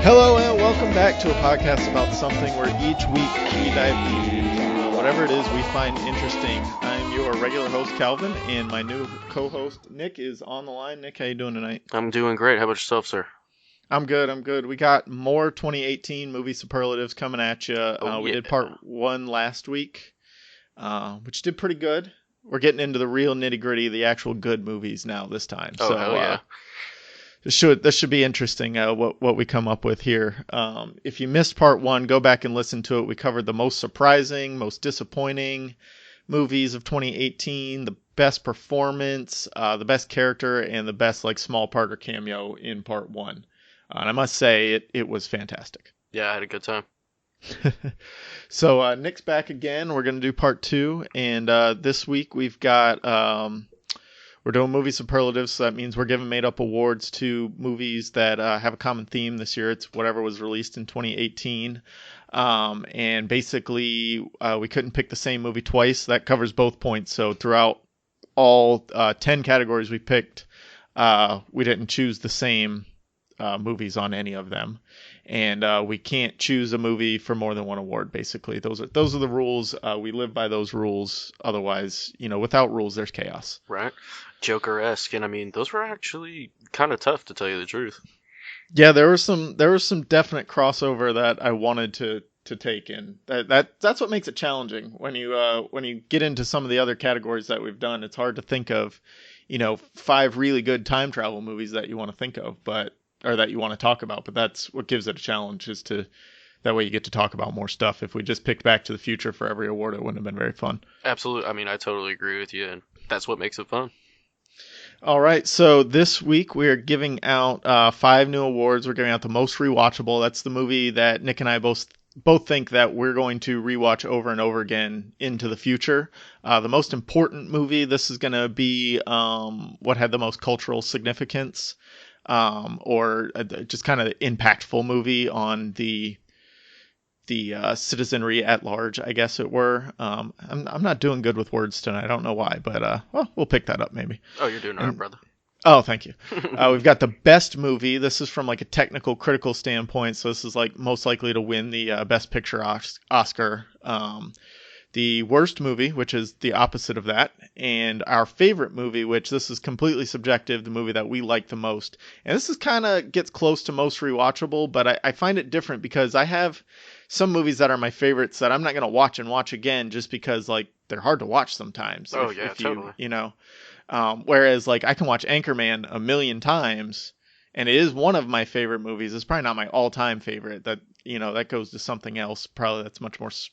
Hello and welcome back to a podcast about something where each week we dive deep into whatever it is we find interesting. I'm your regular host Calvin, and my new co-host Nick is on the line. Nick, how you doing tonight? I'm doing great. How about yourself, sir? I'm good. We got more 2018 movie superlatives coming at you. We did part 1 last week, which did pretty good. We're getting into the real nitty-gritty, the actual good movies now this time. Oh, hell yeah. This should be interesting, what we come up with here. If you missed part 1, go back and listen to it. We covered the most surprising, most disappointing movies of 2018, the best performance, the best character, and the best small part or cameo in part 1. And I must say, it was fantastic. Yeah, I had a good time. So Nick's back again. We're going to do part 2, and this week we've got... we're doing movie superlatives, so that means we're giving made-up awards to movies that have a common theme this year. It's whatever was released in 2018. And basically, we couldn't pick the same movie twice. That covers both points. So throughout all 10 categories we picked, we didn't choose the same movies on any of them. And we can't choose a movie for more than one award, basically. Those are the rules. We live by those rules. Otherwise, without rules, there's chaos. Right. Joker-esque. And I mean, those were actually kind of tough, to tell you the truth. Yeah, there was some definite crossover that I wanted to take in. That's what makes it challenging when you get into some of the other categories that we've done. It's hard to think of, 5 really good time travel movies that you want to think of, or that you want to talk about. But that's what gives it a challenge, is to that way you get to talk about more stuff. If we just picked Back to the Future for every award, it wouldn't have been very fun. Absolutely. I mean, I totally agree with you, and that's what makes it fun. All right, so this week we are giving out 5 new awards. We're giving out the most rewatchable. That's the movie that Nick and I both think that we're going to rewatch over and over again into the future. The most important movie, this is going to be what had the most cultural significance, or just kind of impactful movie on the citizenry at large, I guess it were. I'm not doing good with words tonight. I don't know why, but we'll pick that up maybe. Oh, you're doing all right, brother. Oh, thank you. We've got the best movie. This is from a technical, critical standpoint, so this is most likely to win the Best Picture Oscar. The worst movie, which is the opposite of that, and our favorite movie, which this is completely subjective, the movie that we like the most. And this is kind of gets close to most rewatchable, but I find it different because I have some movies that are my favorites that I'm not going to watch again just because they're hard to watch sometimes. Oh, yeah, totally. Whereas I can watch Anchorman a million times, and it is one of my favorite movies. It's probably not my all-time favorite. That goes to something else probably that's much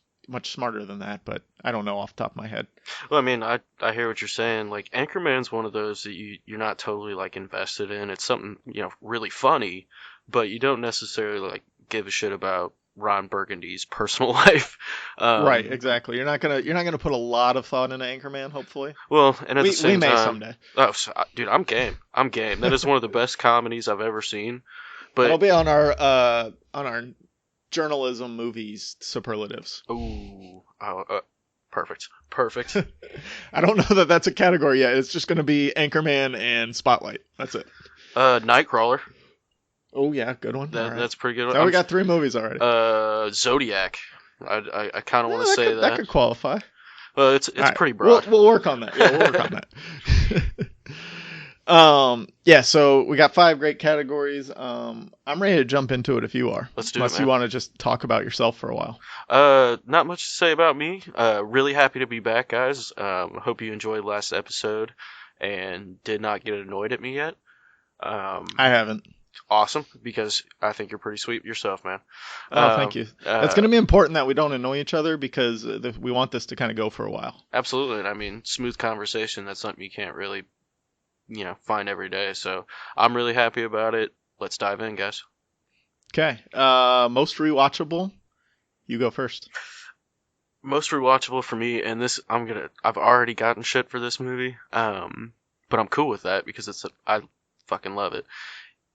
smarter than that, but I don't know off the top of my head. Well, I mean, I hear what you're saying. Anchorman's one of those that you're not totally invested in. It's something really funny, but you don't necessarily give a shit about Ron Burgundy's personal life. Right, exactly. You're not gonna put a lot of thought into Anchorman, hopefully. Well, and at the same time, we may time, someday. Oh, dude, I'm game. That is one of the best comedies I've ever seen. But it'll be on our journalism movies superlatives. Ooh, perfect. I don't know that that's a category yet. It's just going to be Anchorman and Spotlight. That's it. Nightcrawler. Oh yeah, good one. That's pretty good. So we got 3 movies already. Zodiac. I kind of want to say that. That could qualify. Well, it's right. pretty broad. We'll work on that. Yeah, we'll work on that. Yeah, so we got 5 great categories. I'm ready to jump into it if you are. Let's do it, Unless you want to just talk about yourself for a while. Not much to say about me. Really happy to be back, guys. Hope you enjoyed last episode and did not get annoyed at me yet. I haven't. Awesome, because I think you're pretty sweet yourself, man. Oh, thank you. It's going to be important that we don't annoy each other because we want this to kind of go for a while. Absolutely. And I mean, smooth conversation, that's something you can't really find every day. So I'm really happy about it. Let's dive in, guys. Okay. Most rewatchable. You go first. Most rewatchable for me, and this I've already gotten shit for this movie. But I'm cool with that because I fucking love it.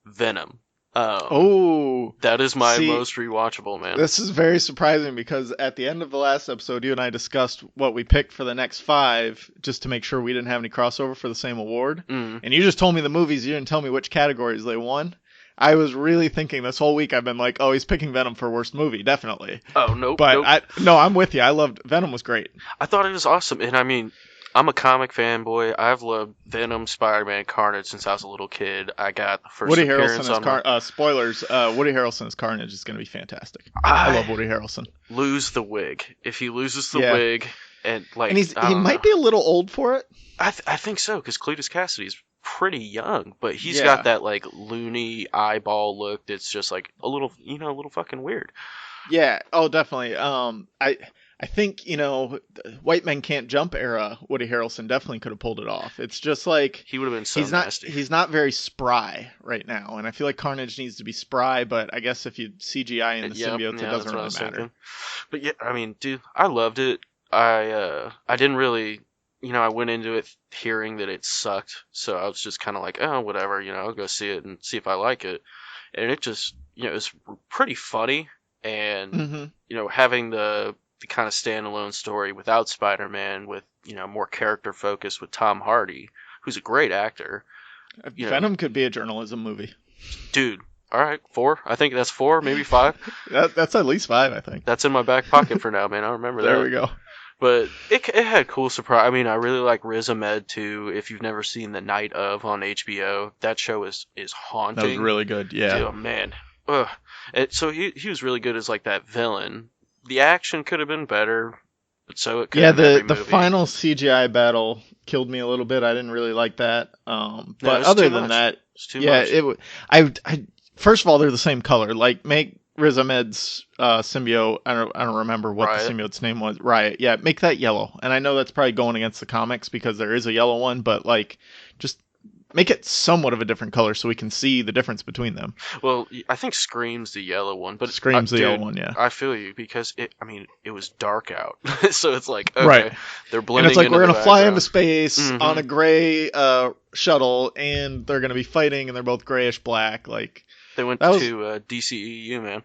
Venom. That is my most rewatchable, man. This is very surprising because at the end of the last episode, you and I discussed what we picked for the next 5 just to make sure we didn't have any crossover for the same award. And you just told me the movies. You didn't tell me which categories they won. I was really thinking this whole week. I've been like, oh, he's picking Venom for worst movie, definitely. Oh, nope, But nope. no, I'm with you. I loved Venom was great. I thought it was awesome, and I mean, I'm a comic fanboy. I've loved Venom, Spider-Man, Carnage since I was a little kid. I got the first Woody Harrelson appearance as on my. spoilers. Woody Harrelson as Carnage is going to be fantastic. I love I Woody Harrelson. lose the wig. If he loses the Yeah, wig, and and like I he don't know, might be a little old for it. I think so because Cletus Cassidy's pretty young, but he's got Yeah, that like loony eyeball look that's just like a little, a little fucking weird. yeah. Oh, definitely. I think the White Men Can't Jump era. Woody Harrelson definitely could have pulled it off. It's just like He would have been so nasty. he's not very spry right now, and I feel like Carnage needs to be spry. But I guess if you CGI in the Yep, symbiotes, it yeah, doesn't that's what I really was matter. thinking. But yeah, I mean, dude, I loved it. I didn't really, I went into it hearing that it sucked, so I was just kind of like, oh, whatever, I'll go see it and see if I like it. And it just, it was pretty funny, and Hmm. having the kind of standalone story without Spider-Man, with more character focus with Tom Hardy, who's a great actor. You know, Venom could be a journalism movie. dude. All right, 4. I think that's 4, maybe 5. That's at least 5, I think. That's in my back pocket for now, man. I remember There that. we go. But it had cool surprise. I mean, I really like Riz Ahmed too. If you've never seen The Night of on HBO, that show is That was haunting. really good. Yeah. Dude, man. Ugh. So he was really good as like that villain. The action could have been better, but so it could Yeah, in every the movie. final CGI battle killed me a little bit. I didn't really like that. No, But it's other too than much. that, It's too yeah, much. I first of all, they're the same color. Like, make Riz Ahmed's symbiote. I don't remember what the Riot. symbiote's name was. Riot. Yeah, make that yellow. And I know that's probably going against the comics because there is a yellow one, but like, just make it somewhat of a different color so we can see the difference between them. Well, I think Scream's the yellow one, but Scream's the yellow dude, one, yeah. I feel you because it was dark out, so it's like Right. okay, they're And it's blending like into we're the gonna fly into background. space on Hmm. a gray shuttle, and they're gonna be fighting, and they're both grayish black. Like They went that was, to DCEU, man.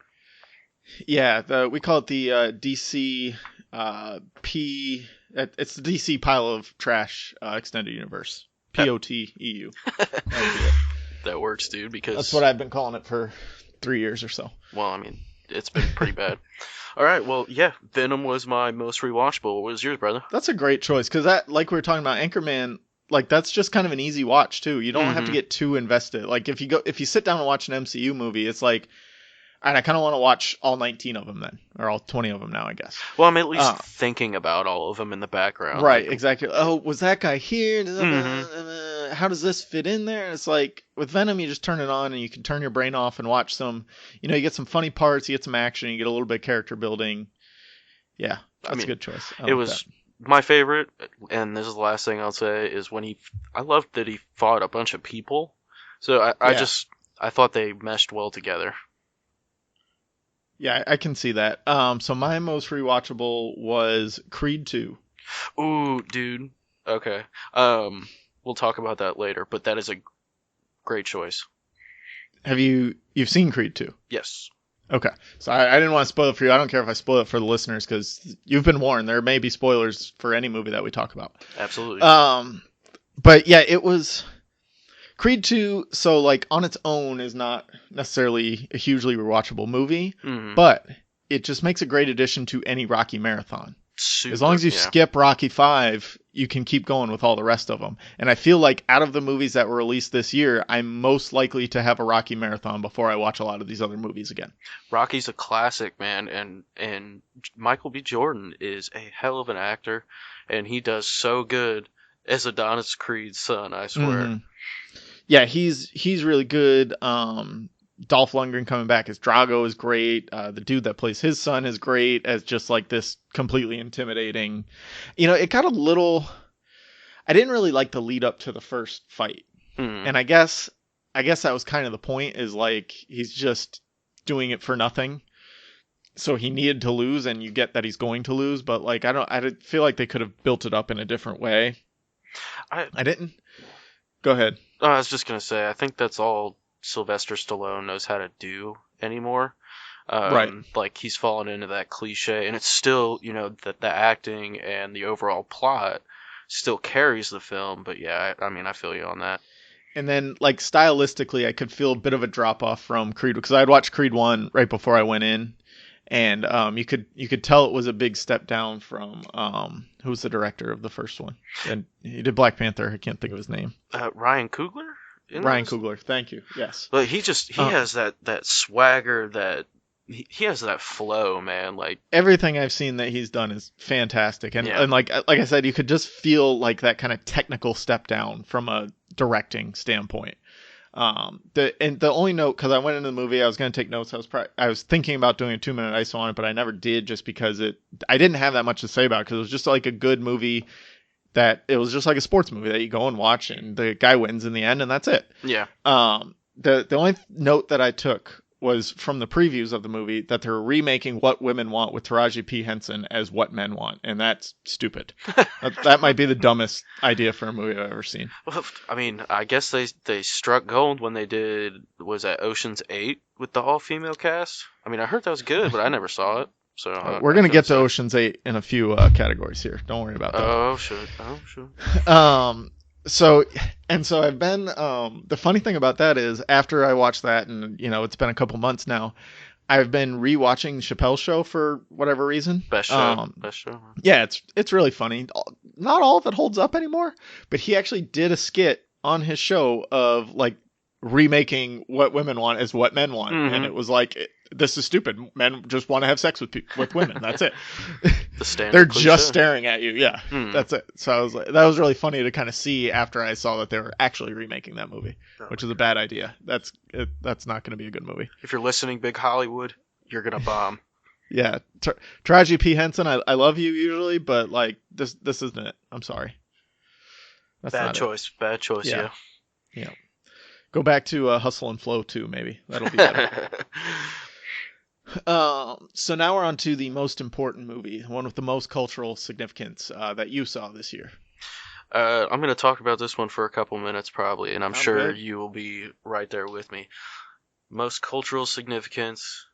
yeah. We call it the DC P. It's the DC pile of trash extended universe. POTEU. That would be it. That works, dude, because That's what I've been calling it for 3 years or so. well, I mean, it's been pretty bad. All right, well, yeah, Venom was my most rewatchable. What was yours, brother? That's a great choice because that, like we were talking about, Anchorman. Like that's just kind of an easy watch too. You don't have to Hmm. get too invested. Like if you sit down and watch an MCU movie, it's like, and I kind of want to watch all 19 of them then, or all 20 of them now, I guess. Well, I'm at least Uh, thinking about all of them in the background. right, Like, exactly. Oh, was that guy here? hmm. How does this fit in there? And it's like with Venom, you just turn it on and you can turn your brain off and watch some. You get some funny parts, you get some action, you get a little bit of character building. Yeah, I that's a mean, good choice. I it like was that. my favorite, and this is the last thing I'll say, is when I loved that he fought a bunch of people. So Yeah, I thought they meshed well together. yeah, I can see that. So my most rewatchable was Creed 2. Ooh, dude. Okay. We'll talk about that later, but that is a great choice. You've seen Creed 2? Yes. Okay. So I didn't want to spoil it for you. I don't care if I spoil it for the listeners because you've been warned. There may be spoilers for any movie that we talk about. Absolutely. But yeah, it was Creed 2. So like on its own is not necessarily a hugely rewatchable movie, Hmm. but it just makes a great addition to any Rocky marathon. Super. As long as you Yeah. skip Rocky 5, you can keep going with all the rest of them. And I feel like out of the movies that were released this year, I'm most likely to have a Rocky marathon before I watch a lot of these other movies again. Rocky's a classic, man, and Michael B. Jordan is a hell of an actor, and he does so good as Adonis Creed's son. I swear. Mhm. Yeah, he's really good. Dolph Lundgren coming back as Drago is great. The dude that plays his son is great as just like this completely intimidating. It got a little. I didn't really like the lead up to the first fight, Hmm. and I guess that was kind of the point. Is like he's just doing it for nothing. So he needed to lose, and you get that he's going to lose. But like I did feel like they could have built it up in a different way. I didn't. Go ahead. I was just gonna say, I think that's all Sylvester Stallone knows how to do anymore. Right. Like he's fallen into that cliche, and it's still, the acting and the overall plot still carries the film. But yeah, I mean, I feel you on that. And then, like, stylistically, I could feel a bit of a drop off from Creed because I had watched Creed 1 right before I went in, and you could tell it was a big step down from who's the director of the first one, and he did Black Panther. I can't think of his name. Ryan Coogler. Ryan Coogler. Thank you. Yes. But he has that swagger, that he has that flow, man. Like everything I've seen that he's done is fantastic, and Yeah. and like I said, you could just feel like that kind of technical step down from a directing standpoint. The only note, because I went into the movie, I was going to take notes. I was thinking about doing a 2-minute ISO on it, but I never did, just because I didn't have that much to say about it, because it was just like a good movie, that it was just like a sports movie that you go and watch, and the guy wins in the end, and that's it. Yeah. The only note that I took was from the previews of the movie that they're remaking What Women Want with Taraji P. Henson as What Men Want, and that's stupid. that might be the dumbest idea for a movie I've ever seen. Well, I mean, I guess they struck gold when they did, was that Ocean's 8 with the all-female cast? I mean, I heard that was good, but I never saw it. So We're going to get to Ocean's 8 in a few categories here. Don't worry about that. Oh, sure. Oh, sure. So I've been, the funny thing about that is, after I watched that, and, it's been a couple months now, I've been rewatching Chappelle's Show for whatever reason. Best show. Best show. Yeah, it's really funny. Not all of it holds up anymore, but he actually did a skit on his show of, like, remaking What Women Want as What Men Want. Mm-hmm. And it was like, this is stupid. Men just want to have sex with women. That's it. The standard They're cliche. just staring at you. Yeah, Hmm. That's it. So I was like, that was really funny to kind of see after I saw that they were actually remaking that movie, which is a bad idea. That's not going to be a good movie. If you're listening, Big Hollywood, you're going to bomb. Yeah. Taraji P. Henson, I love you usually, but, like, this isn't it. I'm sorry. That's Bad choice. Bad choice, yeah. Yeah. Go back to Hustle and Flow 2, maybe. That'll be better. So now we're on to the most important movie, one with the most cultural significance that you saw this year. I'm going to talk about this one for a couple minutes probably, and I'm sure good. you will be right there with me. Most cultural significance,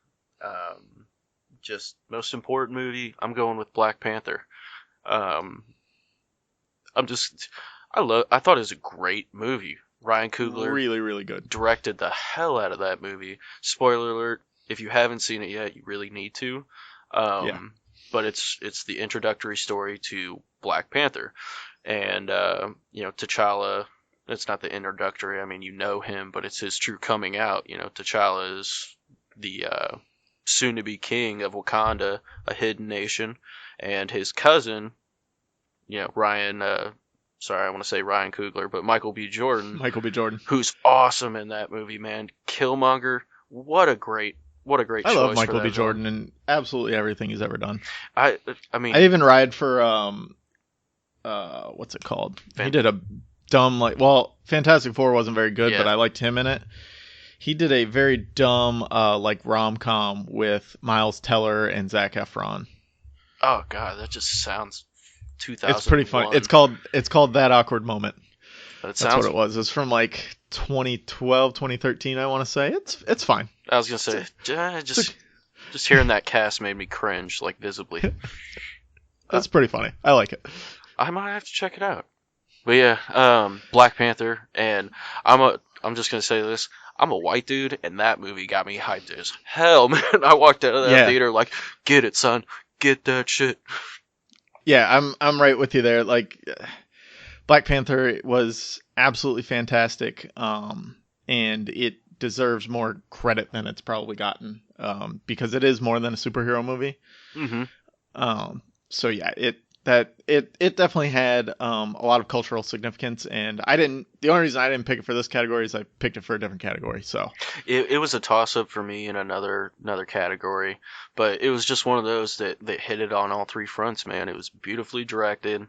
just most important movie, I'm going with Black Panther. I thought it was a great movie. Ryan Coogler Really, really good. directed the hell out of that movie. Spoiler alert, if you haven't seen it yet, you really need to. But it's the introductory story to Black Panther. And, T'Challa, it's not the introductory, I mean, you know him, but it's his true coming out. T'Challa is the soon-to-be king of Wakanda, a hidden nation, and his cousin, Ryan... sorry, I want to say Ryan Coogler, but Michael B. Jordan. Michael B. Jordan. Who's awesome in that movie, man. Killmonger, what a great choice. I love Michael B. Jordan and absolutely everything he's ever done. I mean, I even ride for what's it called? He did a dumb, Fantastic Four wasn't very good, but I liked him in it. He did a very dumb rom-com with Miles Teller and Zac Efron. Oh god, that just sounds 2001. It's pretty funny. It's called That Awkward Moment. That's what it was. It's from 2012, 2013, I want to say. It's fine. I was gonna say, just hearing that cast made me cringe, visibly. That's pretty funny. I like it. I might have to check it out. But yeah, Black Panther, and I'm just gonna say this. I'm a white dude, and that movie got me hyped as hell, man. I walked out of that theater like, get it, son. Get that shit. Yeah, I'm right with you there. Black Panther was absolutely fantastic, and it deserves more credit than it's probably gotten, because it is more than a superhero movie. Mm-hmm. So yeah, it definitely had a lot of cultural significance, and the only reason I didn't pick it for this category is I picked it for a different category. So it was a toss up for me in another category, but it was just one of those that hit it on all three fronts, man. It was beautifully directed,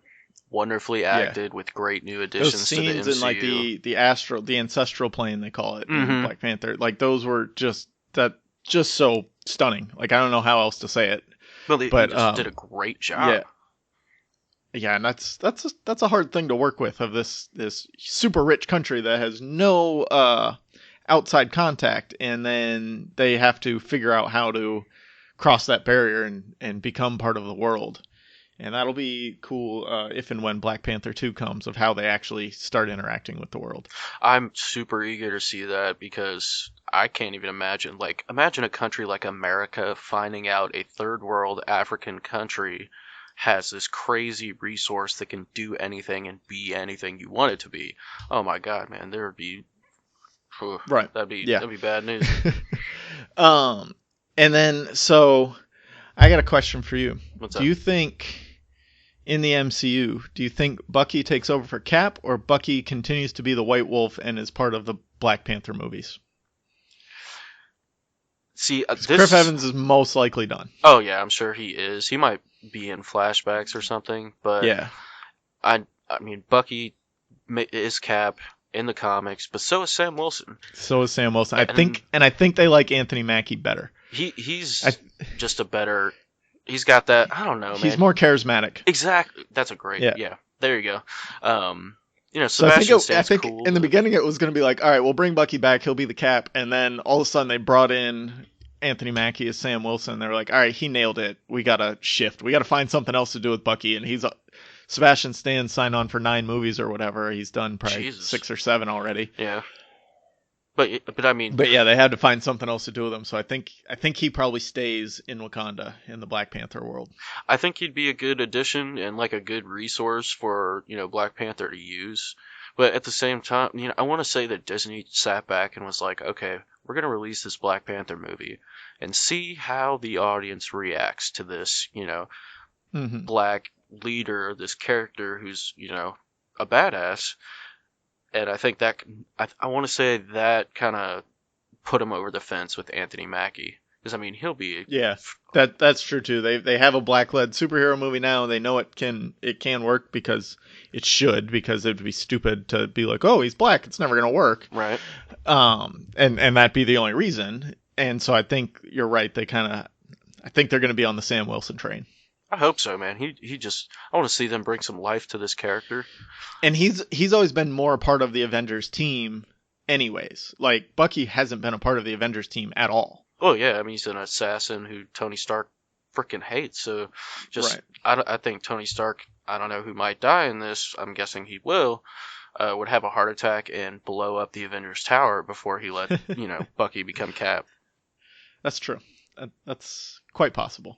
wonderfully acted, with great new additions those to the MCU. Scenes in the ancestral plane, they call it, mm-hmm. in Black Panther, those were just so stunning. I don't know how else to say it. Well, they just did a great job. Yeah, and that's a hard thing to work with, of this super rich country that has no outside contact, and then they have to figure out how to cross that barrier and become part of the world. And that'll be cool if and when Black Panther 2 comes, of how they actually start interacting with the world. I'm super eager to see that because I can't even imagine. Like, imagine a country like America finding out a third world African country has this crazy resource that can do anything and be anything you want it to be. Oh my God, man, there would be, Right. that'd be Yeah. that'd be bad news. And then, so I got a question for you. What's Do up? you think in the MCU, do you think Bucky takes over for Cap, or Bucky continues to be the White Wolf and is part of the Black Panther movies? See, Chris Evans is most likely done. Oh yeah, I'm sure he is. He might be in flashbacks or something, but Yeah. I mean, Bucky is Cap in the comics, but so is Sam Wilson. So is Sam Wilson. I think they like Anthony Mackie better. He's just a better. He's got that. I don't know, man. He's more charismatic. Exactly. That's a great. Yeah. There you go. So Sebastian I think cool, in the beginning it was going to be like, all right, we'll bring Bucky back. He'll be the Cap. And then all of a sudden they brought in Anthony Mackie as Sam Wilson. They were like, all right, he nailed it. We got to shift. We got to find something else to do with Bucky. And Sebastian Stan signed on for 9 movies or whatever. He's done probably 6 or 7 already. Yeah. But I mean. But yeah, they had to find something else to do with him. So I think he probably stays in Wakanda in the Black Panther world. I think he'd be a good addition and like a good resource for Black Panther to use. But at the same time, I want to say that Disney sat back and was like, okay, we're gonna release this Black Panther movie and see how the audience reacts to this, black leader, this character who's a badass. And I think that I want to say that kind of put him over the fence with Anthony Mackie, because I mean he'll be that's true too. They have a black-led superhero movie now, and they know it can work because it'd be stupid to be like, oh, he's black, it's never gonna work, right? And that'd be the only reason. And so I think you're right. I think they're gonna be on the Sam Wilson train. I hope so, man. I want to see them bring some life to this character. And he's always been more a part of the Avengers team anyways. Like, Bucky hasn't been a part of the Avengers team at all. Oh, yeah. I mean, he's an assassin who Tony Stark freaking hates. So, I think Tony Stark, I don't know who might die in this. I'm guessing he will. Would have a heart attack and blow up the Avengers Tower before he let, Bucky become Cap. That's true. That's quite possible.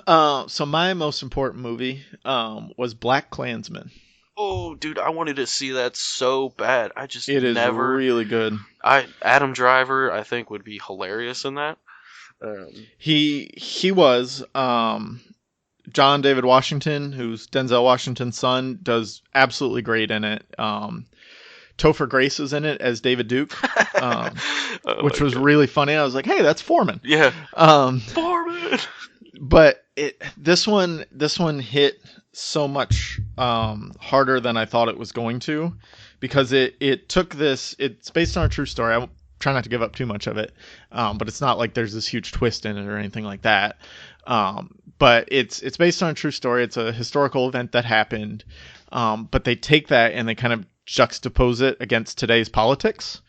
So my most important movie was Black Klansman. Oh, dude, I wanted to see that so bad. It is really good. Adam Driver, I think, would be hilarious in that. He was John David Washington, who's Denzel Washington's son, does absolutely great in it. Topher Grace is in it as David Duke, which was really funny. I was like, hey, that's Foreman. Yeah. Foreman. But this one hit so much harder than I thought it was going to, because it took this. It's based on a true story. I try not to give up too much of it, but it's not like there's this huge twist in it or anything like that. But it's based on a true story. It's a historical event that happened, but they take that and they kind of juxtapose it against today's politics.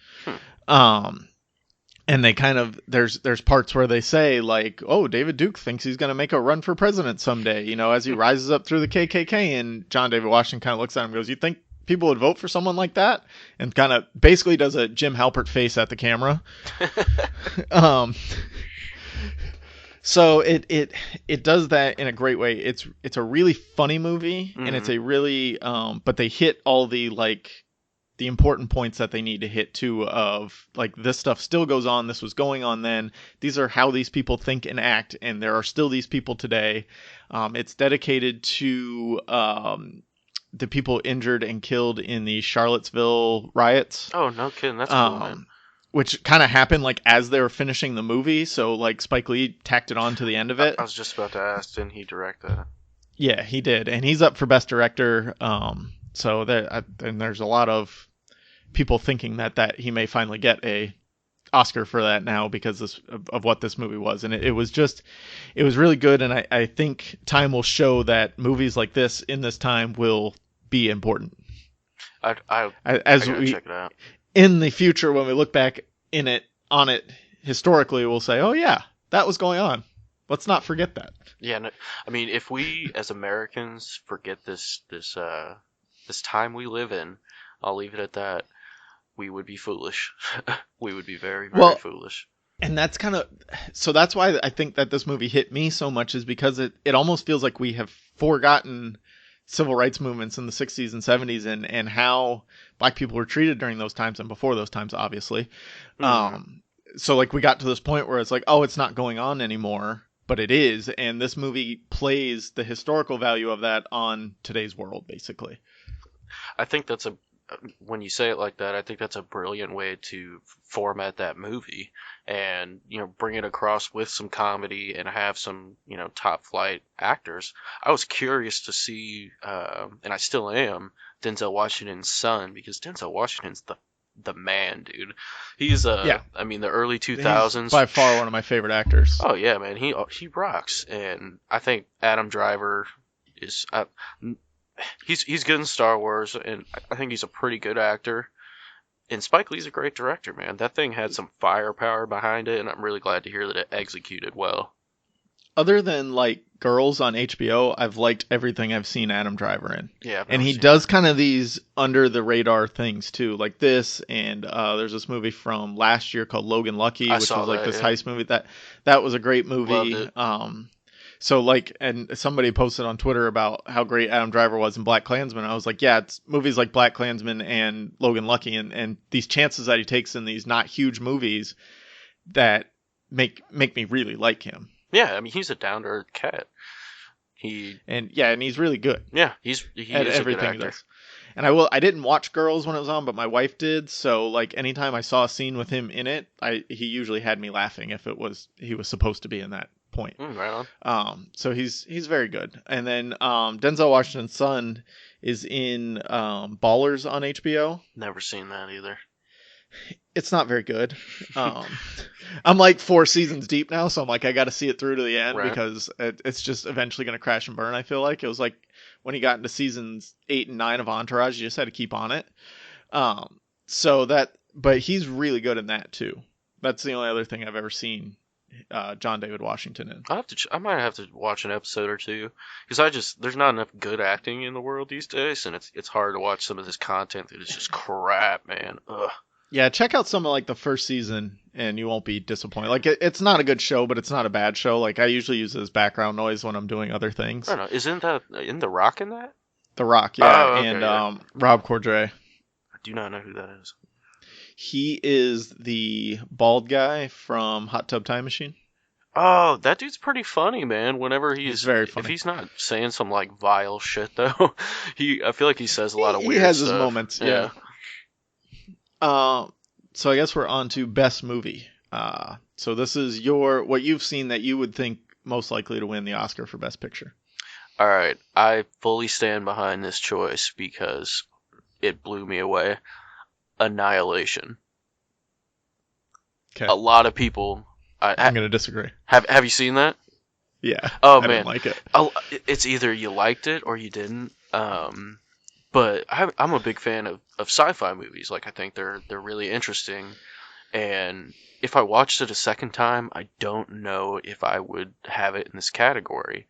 And they kind of there's parts where they say like, oh, David Duke thinks he's going to make a run for president someday, as he rises up through the KKK. And John David Washington kind of looks at him and goes, you think people would vote for someone like that? And kind of basically does a Jim Halpert face at the camera. So it does that in a great way. It's a really funny movie, and it's a really but they hit all the the important points that they need to hit too, of like, this stuff still goes on. This was going on then. These are how these people think and act. And there are still these people today. It's dedicated to the people injured and killed in the Charlottesville riots. Oh, no kidding. That's cool, man. Which kind of happened like as they were finishing the movie. So like Spike Lee tacked it on to the end of it. I was just about to ask, didn't he direct that? Yeah, he did. And he's up for Best Director. So there's a lot of people thinking that he may finally get a Oscar for that now because of what this movie was. And it was really good. And I think time will show that movies like this in this time will be important. I gotta check it out. In the future, when we look back on it historically, we'll say, oh yeah, that was going on. Let's not forget that. Yeah, no, I mean, if we as Americans forget this time we live in, I'll leave it at that. We would be foolish. We would be very, very Well, foolish. and that's kind of so that's why I think that this movie hit me so much is because it almost feels like we have forgotten civil rights movements in the 60s and 70s and how black people were treated during those times and before those times, obviously. Hmm. So like we got to this point where it's like, oh, it's not going on anymore, but it is, and this movie plays the historical value of that on today's world, basically. I think that's a when you say it like that, I think that's a brilliant way to format that movie and, bring it across with some comedy and have some, top flight actors. I was curious to see, and I still am, Denzel Washington's son, because Denzel Washington's the man, dude. He's Yeah, I mean, the early he's 2000s. by far one of my favorite actors. Oh yeah, man, he rocks, and I think Adam Driver is he's good in Star Wars, and I think he's a pretty good actor. And Spike Lee's a great director, man. That thing had some firepower behind it, and I'm really glad to hear that it executed well. Other than like Girls on HBO, I've liked everything I've seen Adam Driver in. Yeah, I've And never he seen that. does kind of these under the radar things too, like this. And there's this movie from last year called Logan Lucky, I which saw was like that. this Yeah, heist movie. That was a great loved movie. it. So like, and somebody posted on Twitter about how great Adam Driver was in Black Klansman. I was like, yeah, it's movies like Black Klansman and Logan Lucky, and these chances that he takes in these not huge movies that make me really like him. Yeah, I mean he's a down to earth cat. He, And yeah, and he's really good yeah, he at is a good everything he actor. does. And I didn't watch Girls when it was on, but my wife did. So like anytime I saw a scene with him in it, he usually had me laughing if he was supposed to be in that point. Right on. So he's very good. And then Denzel Washington's son is in Ballers on HBO. Never seen that either. It's not very good. I'm like 4 seasons deep now, so I'm like I got to see it through to the end Right. because it's just eventually going to crash and burn. I feel like it was like when he got into seasons 8 and 9 of Entourage, you just had to keep on it. But he's really good in that too. That's the only other thing I've ever seen John David Washington in. I might have to watch an episode or two because there's not enough good acting in the world these days, and it's hard to watch some of this content that is just crap, man. Ugh. Yeah, check out some of like the first season and you won't be disappointed. Like it's not a good show, but it's not a bad show. Like I usually use it as background noise when I'm doing other I things. don't know. Isn't that in The Rock in that? The Rock, yeah, Oh, and okay, yeah. Rob Corddry. I do not know who that is. He is the bald guy from Hot Tub Time Machine. Oh, that dude's pretty funny, man. Whenever He's very if funny. he's not saying some like vile shit though, I feel like he says a lot of He weird has stuff. his moments, yeah. So I guess we're on to best movie. So this is what you've seen that you would think most likely to win the Oscar for Best Picture. All right, I fully stand behind this choice because it blew me away. Annihilation. Okay, A lot of people. I'm gonna disagree. Have you seen that? Yeah, Oh I didn't man, like it. It's either you liked it or you didn't. But I'm a big fan of sci-fi movies. Like I think they're really interesting. And if I watched it a second time, I don't know if I would have it in this category.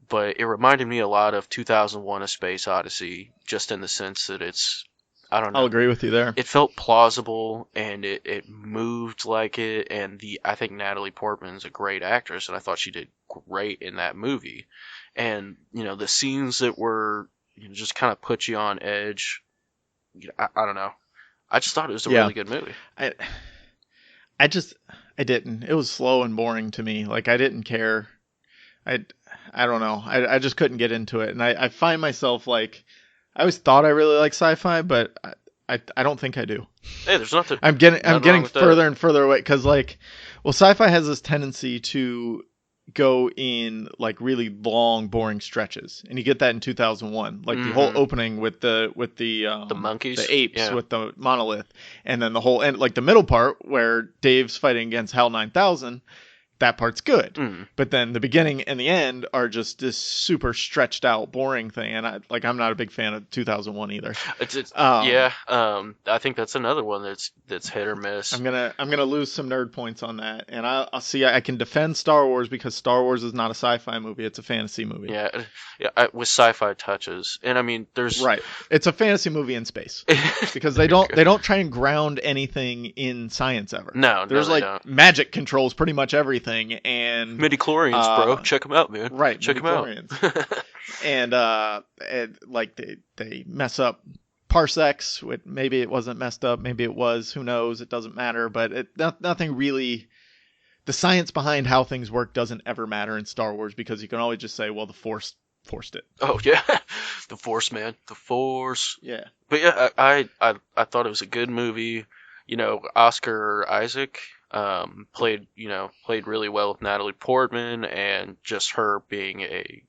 But it reminded me a lot of 2001: A Space Odyssey, just in the sense that I don't I'll know. agree with you there. It felt plausible and it moved like it. And I think Natalie Portman's a great actress, and I thought she did great in that movie. And the scenes that were just kind of put you on edge. I don't know. I just thought it was a Yeah, really good movie. I I just I didn't. It was slow and boring to me. Like I didn't care. I I don't know. I just couldn't get into it, and I find myself like I always thought I really like sci-fi, but I don't think I do. Hey, there's nothing I'm nothing wrong getting with that. further and further away because like, well, sci-fi has this tendency to go in like really long, boring stretches, and you get that in 2001, like the whole Hmm. opening with the The monkeys. the apes Yeah. with the monolith, and then the whole end, like the middle part where Dave's fighting against Hal 9000. that part's good. Mm. But then the beginning and the end are just this super stretched out, boring thing. And I'm not a big fan of 2001 either. Yeah. I think that's another one that's hit or miss. I'm gonna lose some nerd points on that, and I'll see. I can defend Star Wars because Star Wars is not a sci-fi movie; it's a fantasy movie. Yeah, with sci-fi touches, and I mean, there's right. It's a fantasy movie in space because they don't try and ground anything in science ever. No, there's no, like magic controls pretty much everything, and midichlorians, bro, check them out, man. Right, check them out. and like they mess up parsecs. Maybe it wasn't messed up, maybe it was. Who knows? It doesn't matter. But nothing really. The science behind how things work doesn't ever matter in Star Wars because you can always just say, well, the Force forced it. Oh yeah, the Force, man, the Force. Yeah. But yeah, I thought it was a good movie. You know, Oscar Isaac played really well with Natalie Portman, and just her being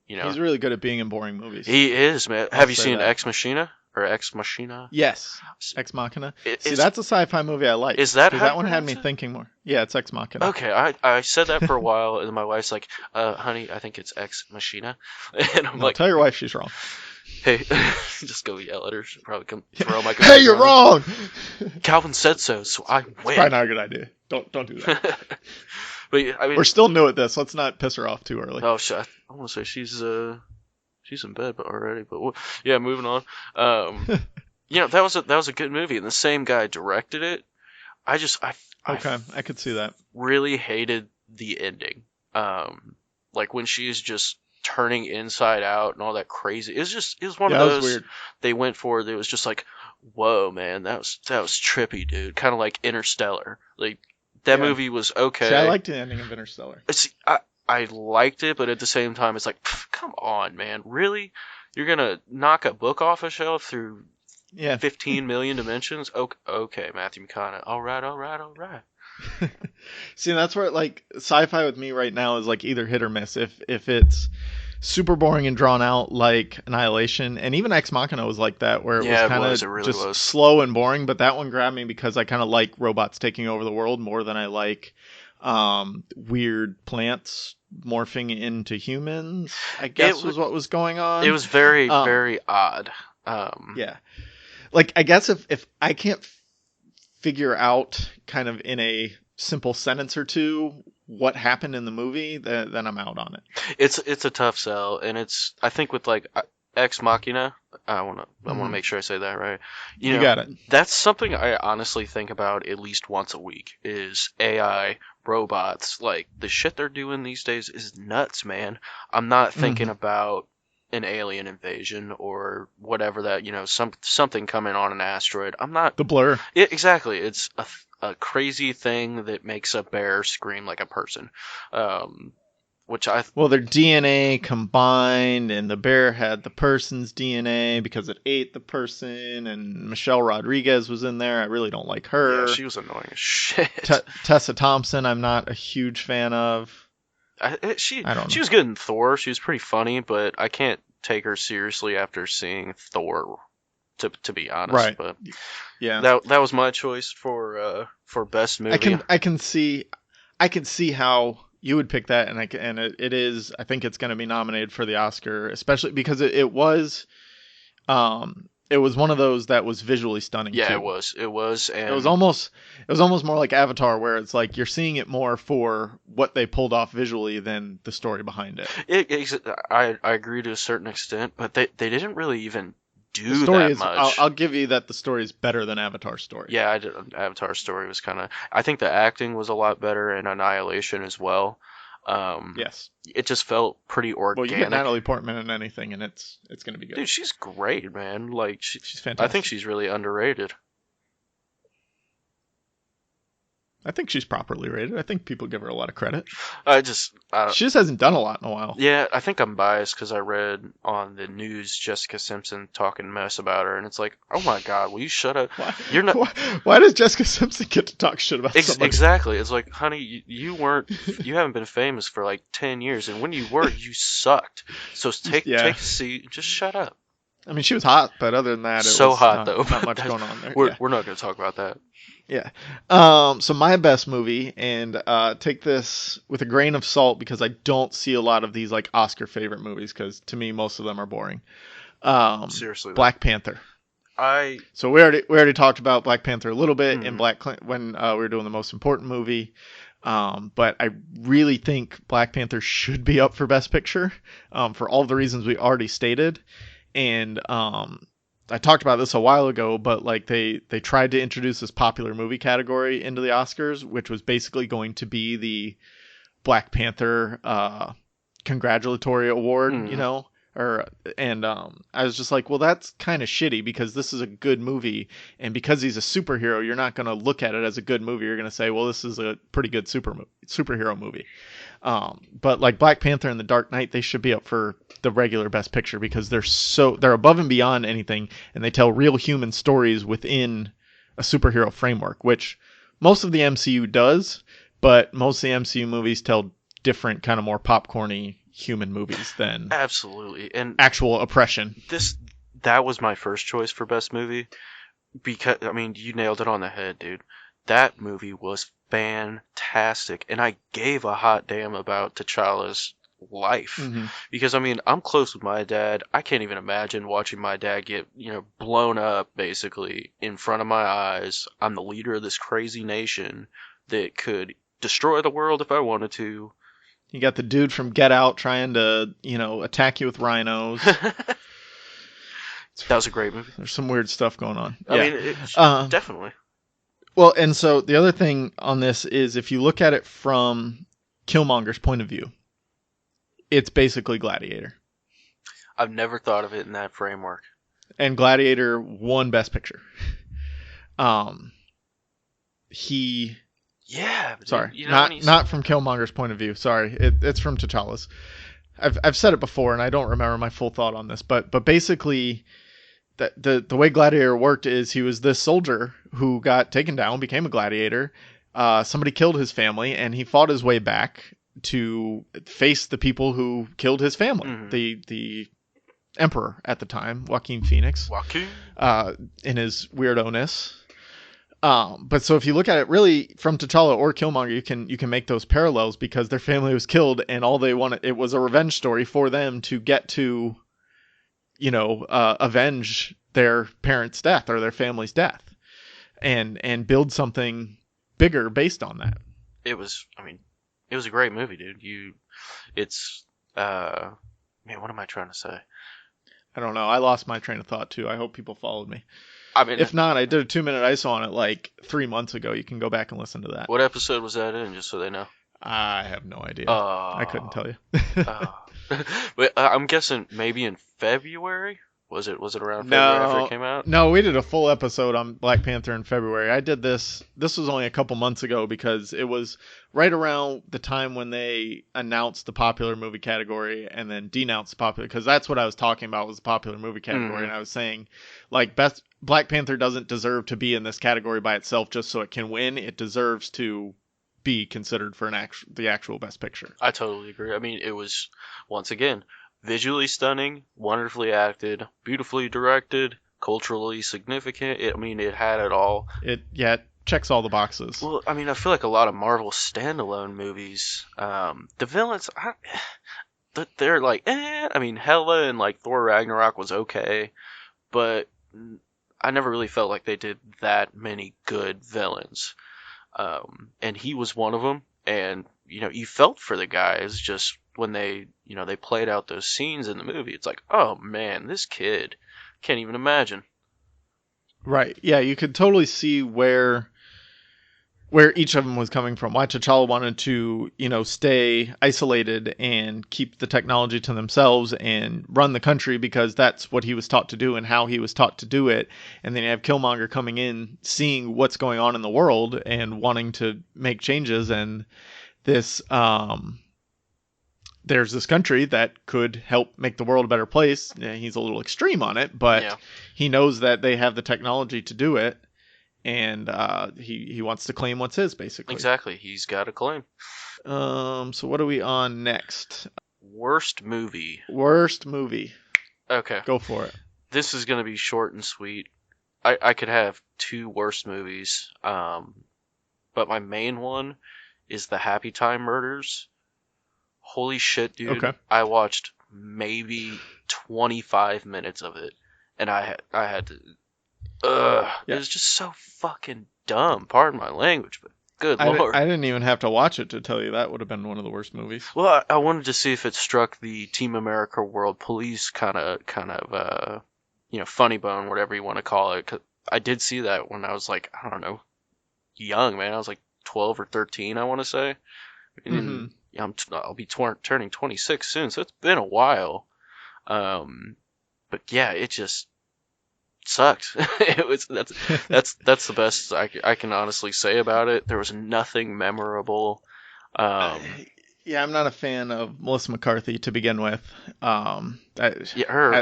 he's really good at being in boring movies. He is, man. Have you seen Ex Machina? Or Ex Machina? Yes. Ex Machina. See, that's a sci-fi movie I like. Is that how that one had me thinking more. Yeah, it's Ex Machina. Okay, I said that for a while, and my wife's like, honey, I think it's Ex Machina. And I'm like, tell your wife she's wrong. Hey, just go yell at her. She'll probably come throw my computer. Hey, you're wrong! Calvin said so I win. It's probably not a good idea. Don't do that. But I mean, we're still new at this. Let's not piss her off too early. Oh, shit. I want to say she's in bed already, but yeah, moving on. That was a good movie, and the same guy directed it. I could see that. Really hated the ending. Like when she's just turning inside out and all that crazy. It was one of those weird. They went for. It was just like, whoa, man, that was trippy, dude. Kind of like Interstellar. Like that movie was okay. See, I liked the ending of Interstellar. I liked it, but at the same time, it's like, come on, man, really? You're gonna knock a book off a shelf through 15 million dimensions? Okay, Matthew McConaughey. All right. See, that's where like sci-fi with me right now is like either hit or miss. If it's super boring and drawn out like Annihilation, and even Ex Machina was like that, where it was kind of just slow and boring. But that one grabbed me because I kind of like robots taking over the world more than I like weird plants morphing into humans, I guess was what was going on. It was very, very odd. Yeah. Like, I guess if I can't figure out kind of in a simple sentence or two what happened in the movie, then I'm out on it. It's a tough sell, and I think with like Ex Machina, I want to make sure I say that right. You got it. That's something I honestly think about at least once a week is AI, robots. Like the shit they're doing these days is nuts, man. I'm not thinking about an alien invasion or whatever that, something coming on an asteroid. I'm not. The Blur. Exactly. It's a crazy thing that makes a bear scream like a person. Well, their DNA combined, and the bear had the person's DNA because it ate the person, and Michelle Rodriguez was in there. I really don't like her. Yeah, she was annoying as shit. Tessa Thompson, I'm not a huge fan of. She was good in Thor. She was pretty funny, but I can't take her seriously after seeing Thor. To be honest, right? But yeah, that was my choice for best movie. I can see how you would pick that, and it is. I think it's going to be nominated for the Oscar, especially because it was one of those that was visually stunning. Yeah, too. it was, and it was almost more like Avatar, where it's like you're seeing it more for what they pulled off visually than the story behind it. I agree to a certain extent, but they didn't really even do that much. I'll give you that the story is better than Avatar's story. Yeah, Avatar's story was kind of. I think the acting was a lot better in Annihilation as well. Yes, it just felt pretty organic. Well, you get Natalie Portman in anything, and it's going to be good. Dude, she's great, man. Like she's fantastic. I think she's really underrated. I think she's properly rated. I think people give her a lot of credit. She just hasn't done a lot in a while. Yeah, I think I'm biased because I read on the news Jessica Simpson talking mess about her, and it's like, oh my god, will you shut up? You're not. Why does Jessica Simpson get to talk shit about somebody? Exactly. It's like, honey, you haven't been famous for like 10 years, and when you were, you sucked. So take a seat, and just shut up. I mean, she was hot, but other than that, it So was hot not though. not But much going on there. we're Yeah, we're not going to talk about that. yeah. So my best movie, and take this with a grain of salt because I don't see a lot of these like Oscar favorite movies because to me most of them are boring. Seriously though, Black Panther. I So we already talked about Black Panther a little bit in mm, when we were doing the most important movie. But I really think Black Panther should be up for Best Picture for all the reasons we already stated. And I talked about this a while ago, but like they tried to introduce this popular movie category into the Oscars, which was basically going to be the Black Panther congratulatory award, mm, or and I was just like, well, that's kind of shitty because this is a good movie, and because he's a superhero, you're not going to look at it as a good movie. You're going to say, well, this is a pretty good superhero movie. But like Black Panther and The Dark Knight, they should be up for the regular Best Picture because they're above and beyond anything, and they tell real human stories within a superhero framework, which most of the MCU does, but most of the MCU movies tell different kind of more popcorny human movies than absolutely. And actual oppression. this that was my first choice for best movie because I mean, you nailed it on the head, dude. That movie was fantastic, and I gave a hot damn about T'Challa's life Mm-hmm. because I mean, I'm close with my dad. I can't even imagine watching my dad get, blown up basically in front of my eyes. I'm the leader of this crazy nation that could destroy the world if I wanted to. You got the dude from Get Out trying to, attack you with rhinos. That was a great movie. There's some weird stuff going on. I Yeah. mean, definitely. Well, and so the other thing on this is if you look at it from Killmonger's point of view, it's basically Gladiator. I've never thought of it in that framework. And Gladiator won Best Picture. He Yeah, but Sorry, you know when not from Killmonger's point of view. Sorry, it's from T'Challa's. I've said it before, and I don't remember my full thought on this, but basically, the way Gladiator worked is he was this soldier who got taken down, became a gladiator. Somebody killed his family, and he fought his way back to face the people who killed his family. Mhm. The emperor at the time, Joaquin Phoenix, Joaquin. in his weirdo-ness. But so if you look at it really from T'Challa or Killmonger, you can make those parallels because their family was killed and all they wanted, it was a revenge story for them to get to, avenge their parents' death or their family's death, and build something bigger based on that. It was. I mean, it was a great movie, dude. It's. Man, what am I trying to say? I don't know. I lost my train of thought too. I hope people followed me. I mean, If not, I did a 2-minute ISO on it like 3 months ago. You can go back and listen to that. what episode was that in? Just so they know. I have no idea. I couldn't tell you. Uh, but I'm guessing maybe in February. Was it around February after it came out? No, we did a full episode on Black Panther in February. I did this. This was only a couple months ago because it was right around the time when they announced the popular movie category and then denounced the popular, because that's what I was talking about was the popular movie category, Mhm. and I was saying like best Black Panther doesn't deserve to be in this category by itself just so it can win. It deserves to be considered for the actual best picture. I totally agree. I mean, it was once again visually stunning, wonderfully acted, beautifully directed, culturally significant. I mean, it had it all. It checks all the boxes. Well, I mean, I feel like a lot of Marvel standalone movies, the villains, they're like, eh. I mean, Hela and like Thor Ragnarok was okay, but I never really felt like they did that many good villains. And he was one of them. And you felt for the guys just when they played out those scenes in the movie. It's like, oh man, this kid can't even imagine. Right. Yeah, you could totally see where each of them was coming from. Why T'Challa wanted to, stay isolated and keep the technology to themselves and run the country because that's what he was taught to do and how he was taught to do it. And then you have Killmonger coming in, seeing what's going on in the world and wanting to make changes. And this, there's this country that could help make the world a better place. Yeah, he's a little extreme on it, but Yeah. he knows that they have the technology to do it. And he wants to claim what's his, basically. Exactly. He's got a claim. So what are we on next? Worst movie. Worst movie. Okay. Go for it. this is gonna be short and sweet. I could have two worst movies, but my main one is the Happy Time Murders. Holy shit, dude! Okay. I watched maybe 25 minutes of it, and I had to. It Yeah. was just so fucking dumb. Pardon my language, but good lord. I didn't even have to watch it to tell you that would have been one of the worst movies. Well, I wanted to see if it struck the Team America World Police kind of funny bone, whatever you want to call it. 'Cause I did see that when I was like, I don't know, young, man. I was like 12 or 13, I want to say. And yeah, I'll be turning 26 soon, so it's been a while. But yeah, it just sucked. That's the best I can honestly say about it. There was nothing memorable. Yeah, I'm not a fan of Melissa McCarthy to begin with. Her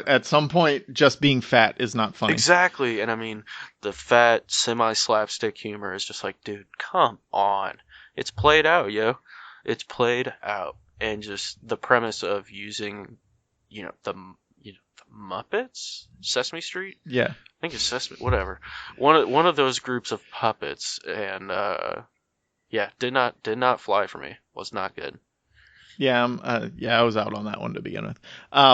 at some point, just being fat is not funny. Exactly, and I mean the fat semi-slapstick humor is just like, dude, come on, it's played out, yo, it's played out, and just the premise of using, the Muppets, Sesame Street. Yeah, I think it's Sesame, whatever. One of those groups of puppets, and yeah, did not fly for me. Was not good. Yeah, I was out on that one to begin with.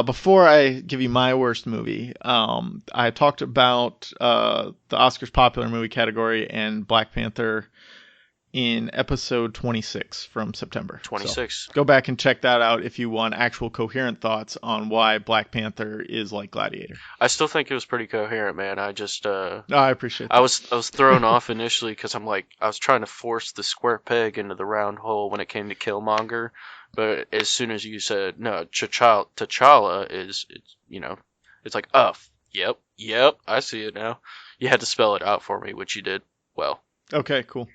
Before I give you my worst movie, I talked about the Oscars popular movie category and Black Panther in episode 26 from September. 26. So go back and check that out if you want actual coherent thoughts on why Black Panther is like Gladiator. I still think it was pretty coherent, man. I just No, I appreciate that. I was thrown off initially because I'm like, I was trying to force the square peg into the round hole when it came to Killmonger, but as soon as you said no, T'Challa is, it's like, oh, yep, I see it now. You had to spell it out for me, which you did well. Okay, cool.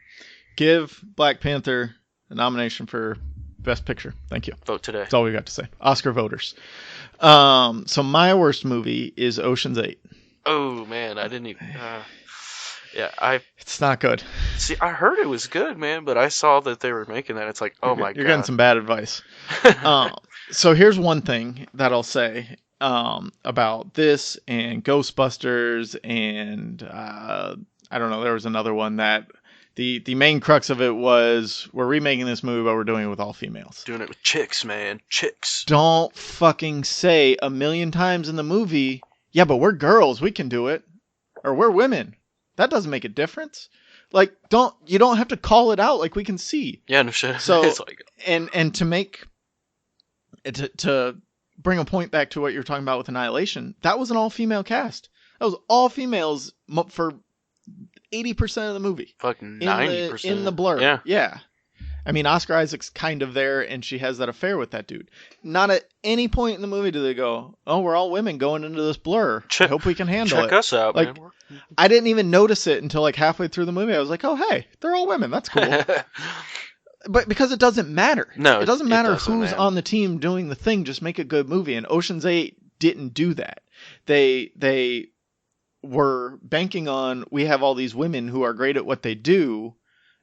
Give Black Panther a nomination for Best Picture. Thank you. Vote today. That's all we got to say. Oscar voters. So my worst movie is Ocean's 8. Oh man, I didn't even. It's not good. See, I heard it was good, man, but I saw that they were making that. It's like, oh my god, you're getting some bad advice. So here's one thing that I'll say about this and Ghostbusters and I don't know. There was another one that. The main crux of it was we're remaking this movie, but we're doing it with all females. Doing it with chicks, man. Chicks. Don't fucking say a million times in the movie, yeah, but we're girls, we can do it. Or we're women. That doesn't make a difference. Like, you don't have to call it out like we can see. Yeah, no shit. So, it's like... and to make, to bring a point back to what you're talking about with Annihilation, that was an all-female cast. That was all females for 80% of the movie. Fucking 90%. In the blur. Yeah. I mean, Oscar Isaac's kind of there, and she has that affair with that dude. Not at any point in the movie do they go, oh, we're all women going into this blur. I hope we can handle it. Check us out, like, man. I didn't even notice it until like halfway through the movie. I was like, oh, hey, they're all women. That's cool. But because it doesn't matter. No, it doesn't matter doesn't, who's man. on the team doing the thing. Just make a good movie. And Ocean's 8 didn't do that. They were banking on, we have all these women who are great at what they do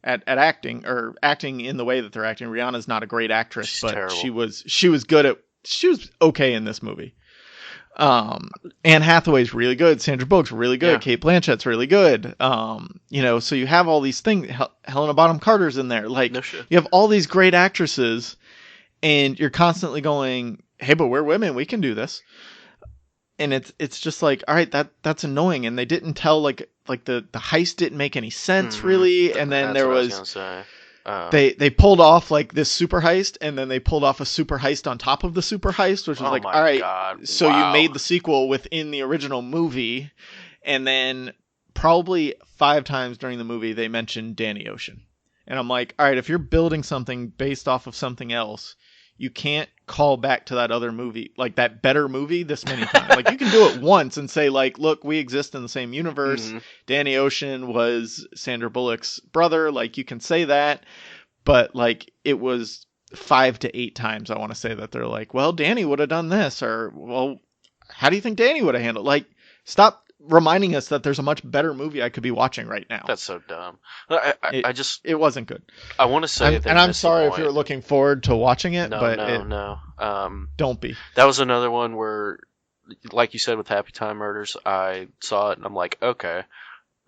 at acting, or acting in the way that they're acting. Rihanna's not a great actress, She's but terrible. she was okay in this movie. Anne Hathaway's really good. Sandra Bullock's really good. Yeah. Kate Blanchett's really good. So you have all these things. Helena Bonham Carter's in there. Like, No shit. you have all these great actresses, and you're constantly going, hey, but we're women. We can do this. And it's just like, all right, that's annoying. And they didn't tell, like the heist didn't make any sense really. And then there was they pulled off like this super heist, and then they pulled off a super heist on top of the super heist, which was like, all right, God. so Wow. you made the sequel within the original movie. And then probably 5 times during the movie they mentioned Danny Ocean. And I'm like, all right, if you're building something based off of something else, you can't call back to that other movie, like that better movie, this many times. Like, you can do it once and say, like, look, we exist in the same universe. Mm-hmm. Danny Ocean was Sandra Bullock's brother. Like, you can say that. But, like, it was 5 to 8 times, I want to say, that they're like, well, Danny would have done this. Or, well, how do you think Danny would have handled? Like, stop reminding us that there's a much better movie I could be watching right now. That's so dumb. It wasn't good. I want to say I'm sorry if you're looking forward to watching it, No. don't be. That was another one where like you said with Happy Time Murders, I saw it and I'm like, okay.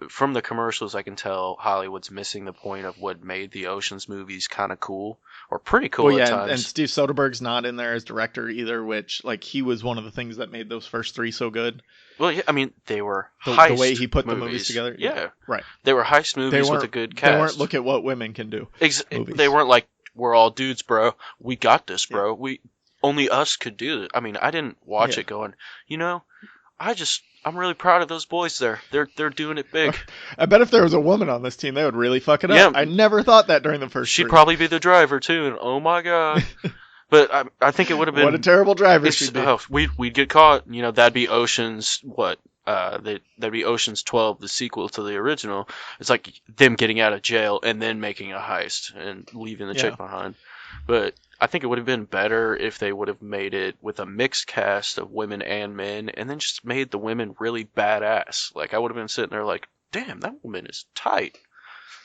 From the commercials, I can tell Hollywood's missing the point of what made the Ocean's movies kind of cool, or pretty Well, cool at yeah, and times. Steve Soderbergh's not in there as director either, which like he was one of the things that made those first three so good. Well, yeah, I mean, they were The way heist he put the movies movies. together, yeah, Yeah, right. they were heist They movies with a weren't good they weren't cast. look at what women can do They movies. weren't like, we're all dudes, bro. We got this, Yeah, bro. We only us could do it. I mean, I didn't watch yeah. it going, you know, I'm really proud of those boys there. They're doing it big. I bet if there was a woman on this team, they would really fuck it up. Yeah, I never thought that during the first she'd three. probably be the driver too. And oh my god. But I think it would have What a been. terrible driver she'd be. Oh, we'd get caught. You know, that'd be Ocean's what? That'd be Ocean's 12, the sequel to the original. It's like them getting out of jail and then making a heist and leaving the Yeah. chick behind. But I think it would have been better if they would have made it with a mixed cast of women and men, and then just made the women really badass. Like I would have been sitting there like, damn, that woman is tight,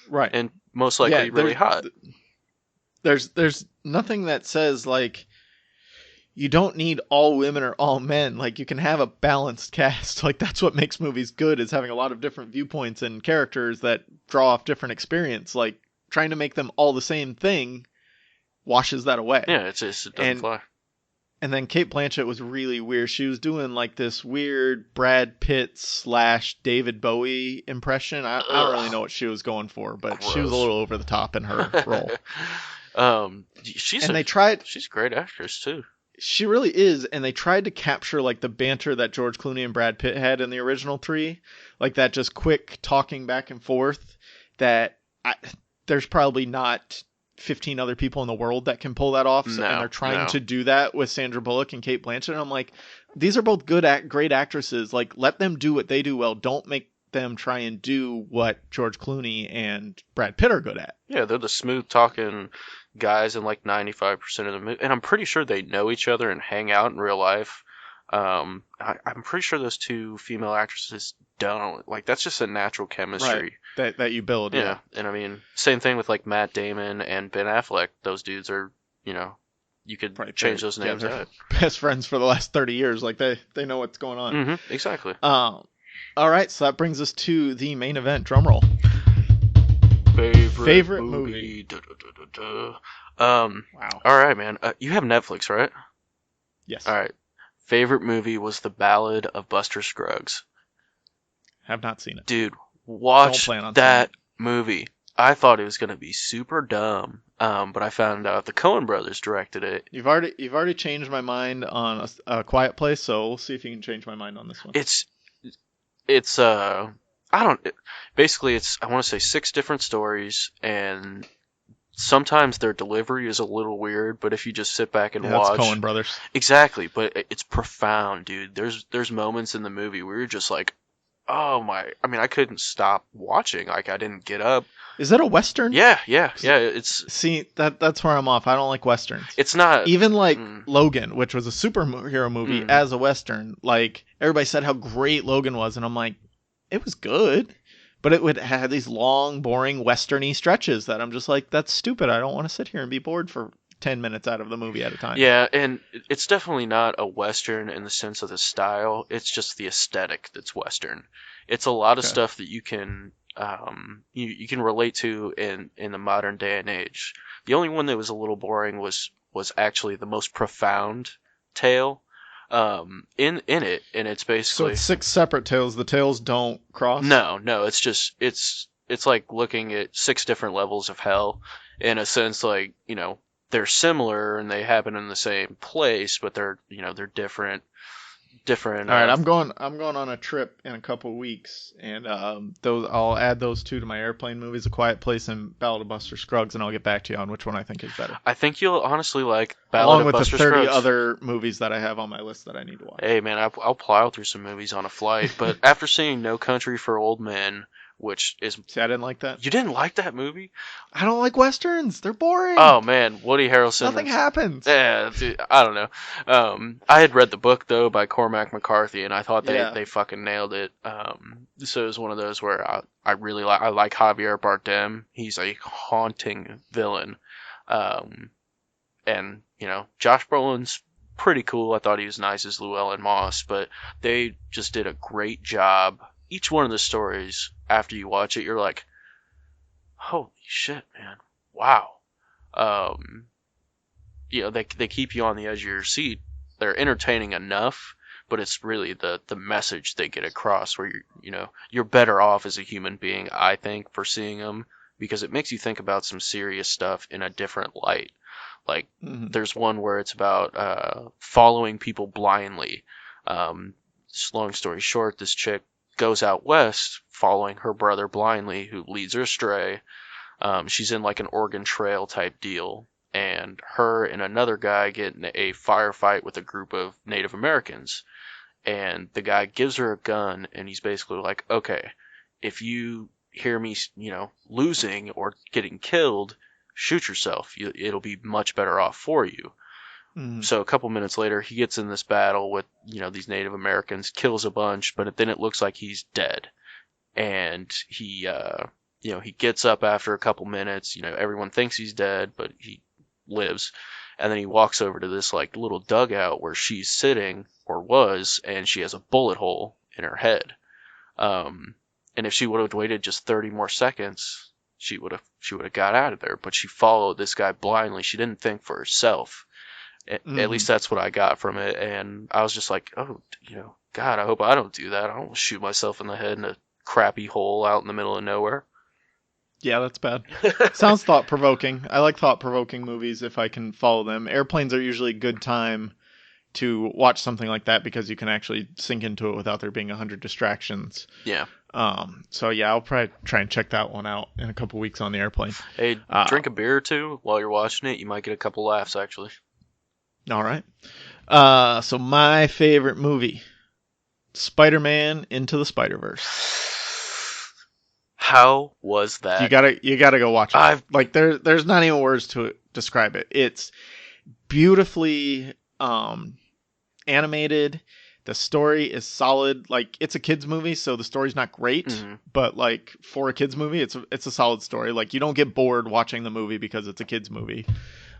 Right. and most likely really hot. There's nothing that says like you don't need all women or all men. Like you can have a balanced cast. Like that's what makes movies good, is having a lot of different viewpoints and characters that draw off different experience. Like trying to make them all the same thing washes that away. Yeah, it doesn't fly. And then Kate Blanchett was really weird. She was doing like this weird Brad Pitt / David Bowie impression. I don't really know what she was going for, but Gross. she was a little over the top in her role. She's a great actress too. She really is, and they tried to capture like the banter that George Clooney and Brad Pitt had in the original three, like that just quick talking back and forth. There's probably not 15 other people in the world that can pull that off, and they're trying to do that with Sandra Bullock and Kate Blanchett. And I'm like, these are both great actresses. Like, let them do what they do well. Don't make them try and do what George Clooney and Brad Pitt are good at. Yeah, they're the smooth talking guys in like 95% of the movie, and I'm pretty sure they know each other and hang out in real life. I'm pretty sure those two female actresses don't. Like that's just a natural chemistry that you build. Yeah, and I mean, same thing with like Matt Damon and Ben Affleck. Those dudes are, you could change those names out. Best friends for the last 30 years. Like they know what's going on. Mm-hmm, exactly. All right, so that brings us to the main event. Drum roll. Favorite movie. Wow. All right, man. You have Netflix, right? Yes. All right. Favorite movie was The Ballad of Buster Scruggs. Have not seen it. Dude, watch that movie. I thought it was going to be super dumb, but I found out the Coen brothers directed it. You've already changed my mind on a Quiet Place, so we'll see if you can change my mind on this one. Basically it's, I want to say 6 different stories, and sometimes their delivery is a little weird, but if you just sit back and watch. That's Coen brothers. Exactly, but it's profound, dude. There's moments in the movie where you're just like, oh my, I mean, I couldn't stop watching. Like, I didn't get up. Is that a Western? Yeah. See, that's where I'm off. I don't like Westerns. It's not. Even like Logan, which was a superhero movie, as a Western. Like, everybody said how great Logan was, and I'm like, it was good. But it would have these long, boring, Western-y stretches that I'm just like, that's stupid. I don't want to sit here and be bored for 10 minutes out of the movie at a time. Yeah, and it's definitely not a Western in the sense of the style. It's just the aesthetic that's Western. It's a lot of stuff that you can you can relate to in the modern day and age. The only one that was a little boring was actually the most profound tale in it, and it's basically, so it's 6 separate tales. The tales don't cross. No, it's just it's like looking at 6 different levels of hell in a sense. Like, they're similar and they happen in the same place, but they're different. All right, I'm going on a trip in a couple of weeks, and I'll add those 2 to my airplane movies, A Quiet Place and Ballad of Buster Scruggs, and I'll get back to you on which one I think is better. I think you'll honestly like Ballad of Buster Scruggs. Along with the 30 other movies that I have on my list that I need to watch. Hey man, I'll plow through some movies on a flight, but after seeing No Country for Old Men, which is... See, I didn't like that. You didn't like that movie? I don't like Westerns. They're boring. Oh, man. Woody Harrelson. Nothing happens. Yeah, dude, I don't know. I had read the book, though, by Cormac McCarthy, and I thought they fucking nailed it. So it was one of those where I really like Javier Bardem. He's a haunting villain. And, Josh Brolin's pretty cool. I thought he was nice as Llewellyn Moss, but they just did a great job. Each one of the stories, after you watch it, you're like, holy shit, man. Wow. Um, they keep you on the edge of your seat. They're entertaining enough, but it's really the message they get across where you're better off as a human being, I think, for seeing them, because it makes you think about some serious stuff in a different light. Like, there's one where it's about following people blindly. Just long story short, this chick goes out west following her brother blindly, who leads her astray. She's in like an Oregon Trail type deal, and her and another guy get in a firefight with a group of Native Americans. And the guy gives her a gun, and he's basically like, okay, if you hear me, losing or getting killed, shoot yourself. It'll be much better off for you. So a couple minutes later, he gets in this battle with, these Native Americans, kills a bunch, but then it looks like he's dead. And he gets up after a couple minutes. Everyone thinks he's dead, but he lives. And then he walks over to this like little dugout where she's sitting, or was, and she has a bullet hole in her head. And if she would have waited just 30 more seconds, she would have got out of there. But she followed this guy blindly. She didn't think for herself. At least that's what I got from it. And I was just like, oh, God, I hope I don't do that. I don't shoot myself in the head in a crappy hole out in the middle of nowhere. Yeah, that's bad. Sounds thought-provoking. I like thought-provoking movies if I can follow them. Airplanes are usually a good time to watch something like that because you can actually sink into it without there being 100 distractions. Yeah. So yeah, I'll probably try and check that one out in a couple weeks on the airplane. Hey, drink a beer or two while you're watching it. You might get a couple laughs, actually. All right. So my favorite movie, Spider-Man Into the Spider-Verse. How was that? You gotta go watch it. There's not even words to describe it. It's beautifully animated. The story is solid. Like, it's a kids movie, so the story's not great, but like for a kids movie, it's a solid story. Like, you don't get bored watching the movie because it's a kids movie.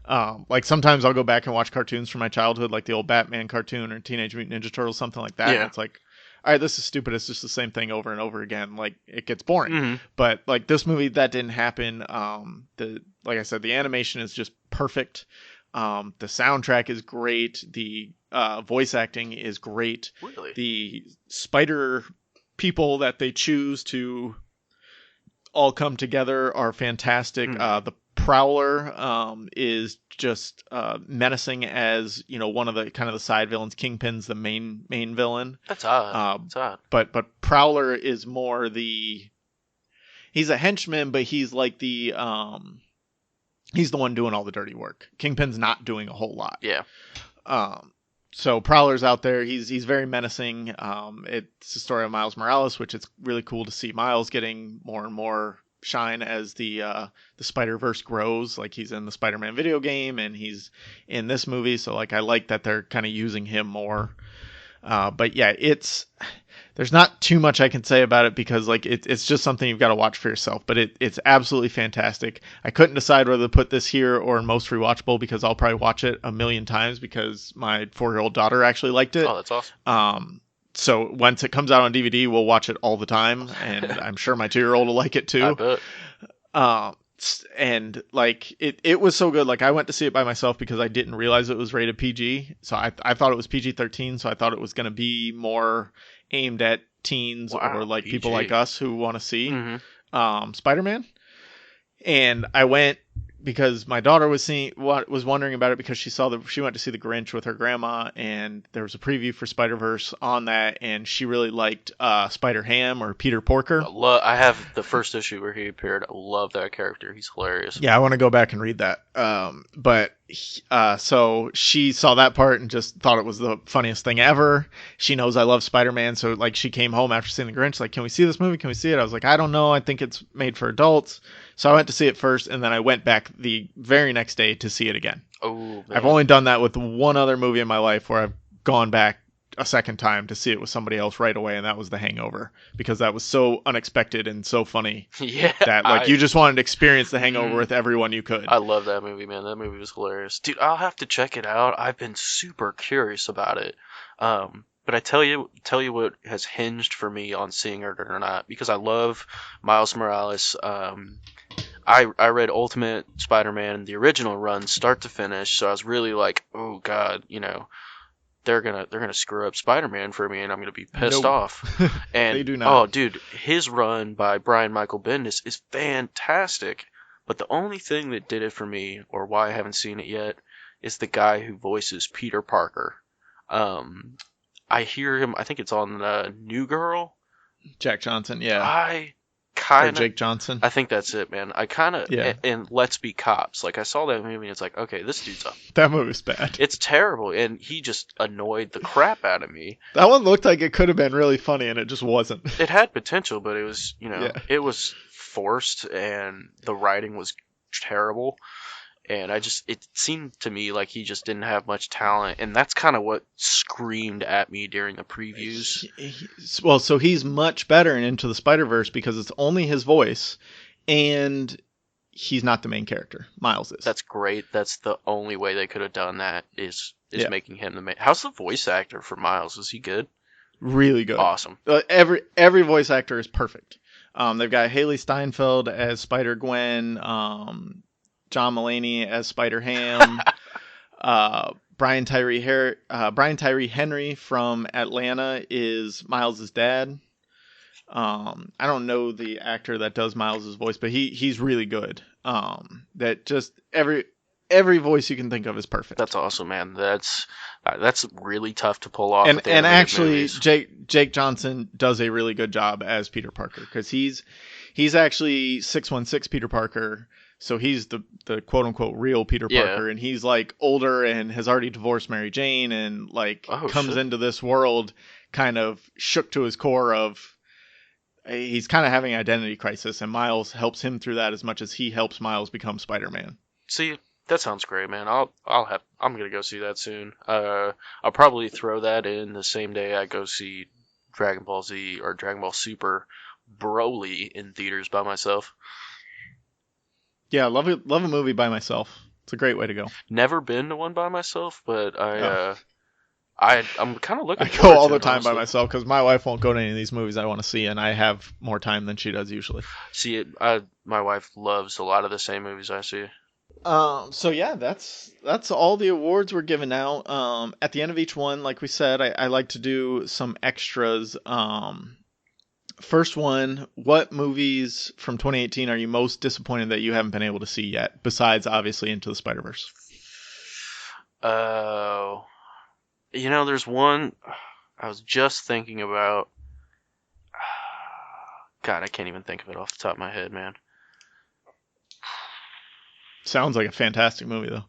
Like, sometimes I'll go back and watch cartoons from my childhood, like the old Batman cartoon or Teenage Mutant Ninja Turtles, something like that. Yeah. And it's like, all right, this is stupid. It's just the same thing over and over again. Like, it gets boring. But like this movie, that didn't happen. Like I said, the animation is just perfect. The soundtrack is great. The voice acting is great. Really? The spider people that they choose to all come together are fantastic. The Prowler is just menacing as, one of the kind of the side villains. Kingpin's the main villain. That's odd. That's odd. But Prowler is more he's a henchman, but he's like he's the one doing all the dirty work. Kingpin's not doing a whole lot. Yeah. So Prowler's out there. He's very menacing. It's the story of Miles Morales, which it's really cool to see Miles getting more and more shine as the Spider-Verse grows. Like, he's in the Spider-Man video game and he's in this movie, so like I like that they're kind of using him more. But yeah, there's not too much I can say about it because like it's just something you've got to watch for yourself. But it's absolutely fantastic. I couldn't decide whether to put this here or in most rewatchable because I'll probably watch it a million times because my 4-year-old daughter actually liked it. Oh, that's awesome. So once it comes out on DVD, we'll watch it all the time, and I'm sure my 2-year-old will like it too. I bet. And like it was so good. Like, I went to see it by myself because I didn't realize it was rated PG. So I thought it was PG-13. So I thought it was going to be more aimed at teens or like PG. People like us who want to see Spider-Man. And I went because my daughter was wondering about it because she went to see The Grinch with her grandma, and there was a preview for Spider-Verse on that, and she really liked Spider-Ham or Peter Porker. I have the first issue where he appeared. I love that character. He's hilarious. Yeah, I want to go back and read that. So she saw that part and just thought it was the funniest thing ever. She knows I love Spider-Man, so like she came home after seeing The Grinch, like, can we see this movie? Can we see it? I was like, I don't know. I think it's made for adults. So I went to see it first, and then I went back the very next day to see it again. Oh, man. I've only done that with one other movie in my life where I've gone back a second time to see it with somebody else right away, and that was The Hangover, because that was so unexpected and so funny Yeah, that like you just wanted to experience The Hangover mm, with everyone you could. I love that movie, man. That movie was hilarious. Dude, I'll have to check it out. I've been super curious about it. But I tell you what has hinged for me on seeing it or not, because I love Miles Morales. I read Ultimate Spider-Man, the original run, start to finish, so I was really like, oh god, they're gonna screw up Spider-Man for me, and I'm gonna be pissed No, off. they And do not. oh, dude, his run by Brian Michael Bendis is fantastic. But the only thing that did it for me, or why I haven't seen it yet, is the guy who voices Peter Parker. Um, I hear him. I think it's on New Girl. Jack Johnson, yeah, I or kind of Jake Johnson, I think that's it, man. I kind of yeah. and Let's Be Cops. Like I saw that movie, and it's like, okay, this dude's That movie's bad. it's terrible, and he just annoyed the crap out of me. That one looked like it could have been really funny, and it just wasn't. It had potential, but it was, Yeah. it was forced, and the writing was terrible. And it seemed to me like he just didn't have much talent, and that's kind of what screamed at me during the previews. Well, so he's much better in Into the Spider-Verse because it's only his voice, and he's not the main character. Miles is. That's great. That's the only way they could have done that is Yeah. making him the main. How's the voice actor for Miles? Is he good? Really good. Awesome. Every voice actor is perfect. They've got Haley Steinfeld as Spider-Gwen, John Mulaney as Spider-Ham, Brian Tyree Henry from Atlanta is Miles' dad. I don't know the actor that does Miles' voice, but he's really good. That just every voice you can think of is perfect. That's awesome, man. That's really tough to pull off. And actually, Jake Johnson does a really good job as Peter Parker, because he's actually 616 Peter Parker. So he's the quote unquote real Peter Parker, and he's like older and has already divorced Mary Jane, and like comes into this world kind of shook to his core of he's kind of having an identity crisis, and Miles helps him through that as much as he helps Miles become Spider-Man. See, that sounds great, man. I'm gonna go see that soon. I'll probably throw that in the same day I go see Dragon Ball Z or Dragon Ball Super Broly in theaters by myself. Yeah, love a movie by myself. It's a great way to go. Never been to one by myself, but I'm kind of looking. I go all to the it, time honestly. by myself because my wife won't go to any of these movies I want to see, and I have more time than she does usually. See, my wife loves a lot of the same movies I see. So yeah, that's all the awards we're giving out. At the end of each one, like we said, I like to do some extras. First one, what movies from 2018 are you most disappointed that you haven't been able to see yet, besides obviously Into the Spider-Verse? Oh, there's one I was just thinking about. God, I can't even think of it off the top of my head, man. Sounds like a fantastic movie though.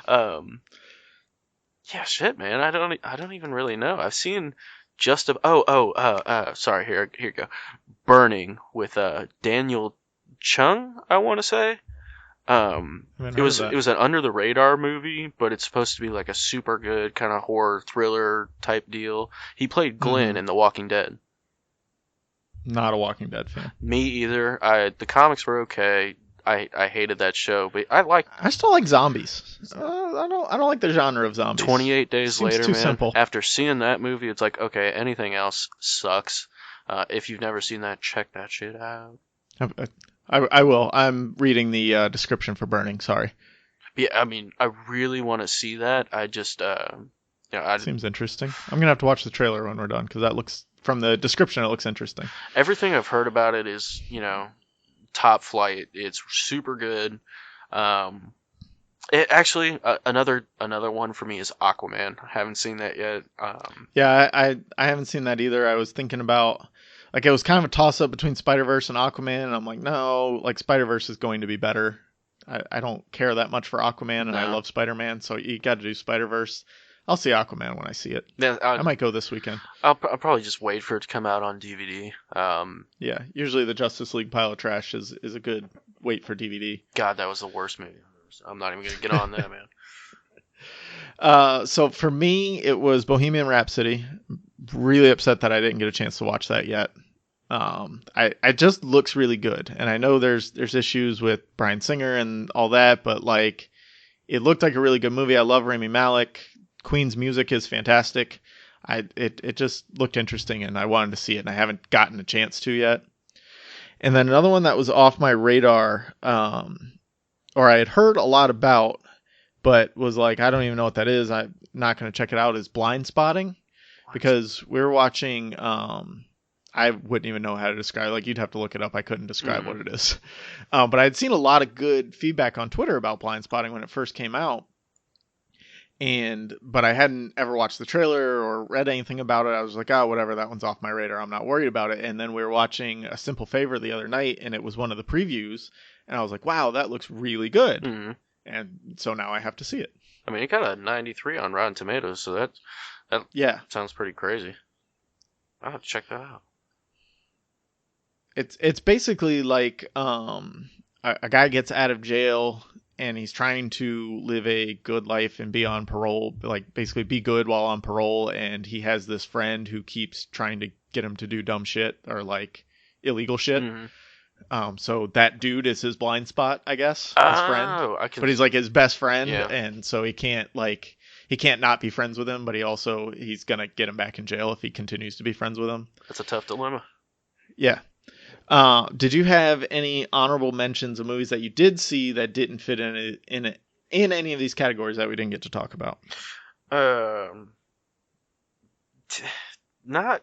Yeah, shit, man. I don't even really know. I've seen just sorry, here you go. Burning with Daniel Chung, I want to say. It was an under the radar movie, but it's supposed to be like a super good kind of horror thriller type deal. He played Glenn in The Walking Dead. Not a Walking Dead fan. Me either. The comics were okay. I hated that show, but I still like zombies. I don't like the genre of zombies. 28 Days Seems later, too man. Simple. After seeing that movie, it's like, okay, anything else sucks. If you've never seen that, check that shit out. I will. I'm reading the description for Burning. Sorry. Yeah, I mean, I really want to see that. I just, seems interesting. I'm gonna have to watch the trailer when we're done, because that looks, from the description, it looks interesting. Everything I've heard about it is, top flight. It's super good. Another one for me is Aquaman. I haven't seen that yet. Yeah, I haven't seen that either. I was thinking about, like, it was kind of a toss up between Spider-Verse and Aquaman, and I'm like, no, like, Spider-Verse is going to be better. I don't care that much for Aquaman, and I love Spider-Man, so you got to do Spider-Verse. I'll see Aquaman when I see it. Yeah, I might go this weekend. I'll probably just wait for it to come out on DVD. Yeah, usually the Justice League pile of trash is a good wait for DVD. God, that was the worst movie. I'm not even gonna get on that, So for me, it was Bohemian Rhapsody. Really upset that I didn't get a chance to watch that yet. I just looks really good, and I know there's issues with Bryan Singer and all that, but like it looked like a really good movie. I love Rami Malek. Queen's music is fantastic. It just looked interesting, and I wanted to see it, and I haven't gotten a chance to yet. And then another one that was off my radar, or I had heard a lot about, but was like, I don't even know what that is. I'm not going to check it out. Is Blind Spotting, because we were watching. I wouldn't even know how to describe it. Like, you'd have to look it up. I couldn't describe what it is. But I'd seen a lot of good feedback on Twitter about Blind Spotting when it first came out. But I hadn't ever watched the trailer or read anything about it. I was like, oh, whatever, that one's off my radar. I'm not worried about it. And then we were watching A Simple Favor the other night, and it was one of the previews. And I was like, wow, that looks really good. Mm-hmm. And so now I have to see it. I mean, it got a 93 on Rotten Tomatoes, so that sounds pretty crazy. I'll have to check that out. It's basically like a guy gets out of jail and he's trying to live a good life and be on parole, like basically be good while on parole, and he has this friend who keeps trying to get him to do dumb shit or like illegal shit. Mm-hmm. So that dude is his blind spot, I guess, his friend. But he's like his best friend, and so he can't not be friends with him, but he's gonna get him back in jail if he continues to be friends with him. That's a tough dilemma. Yeah. Did you have any honorable mentions of movies that you did see that didn't fit in any of these categories that we didn't get to talk about? Not.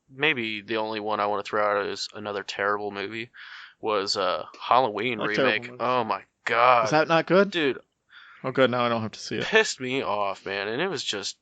Maybe the only one I want to throw out is another terrible movie was Halloween remake. Oh my god. Is that not good? Dude. Oh good, now I don't have to see it. Pissed me off, man, and it was just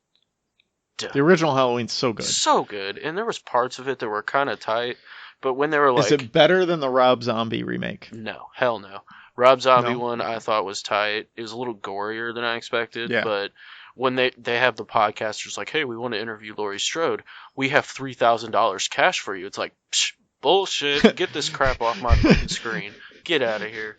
the original Halloween's so good. So good. And there was parts of it that were kind of tight, but when they were like... Is it better than the Rob Zombie remake? No, hell no. Rob Zombie one I thought was tight. It was a little gorier than I expected, but when they have the podcasters like, hey, we want to interview Laurie Strode, we have $3,000 cash for you. It's like, psh, bullshit. Get this crap off my fucking screen. Get out of here.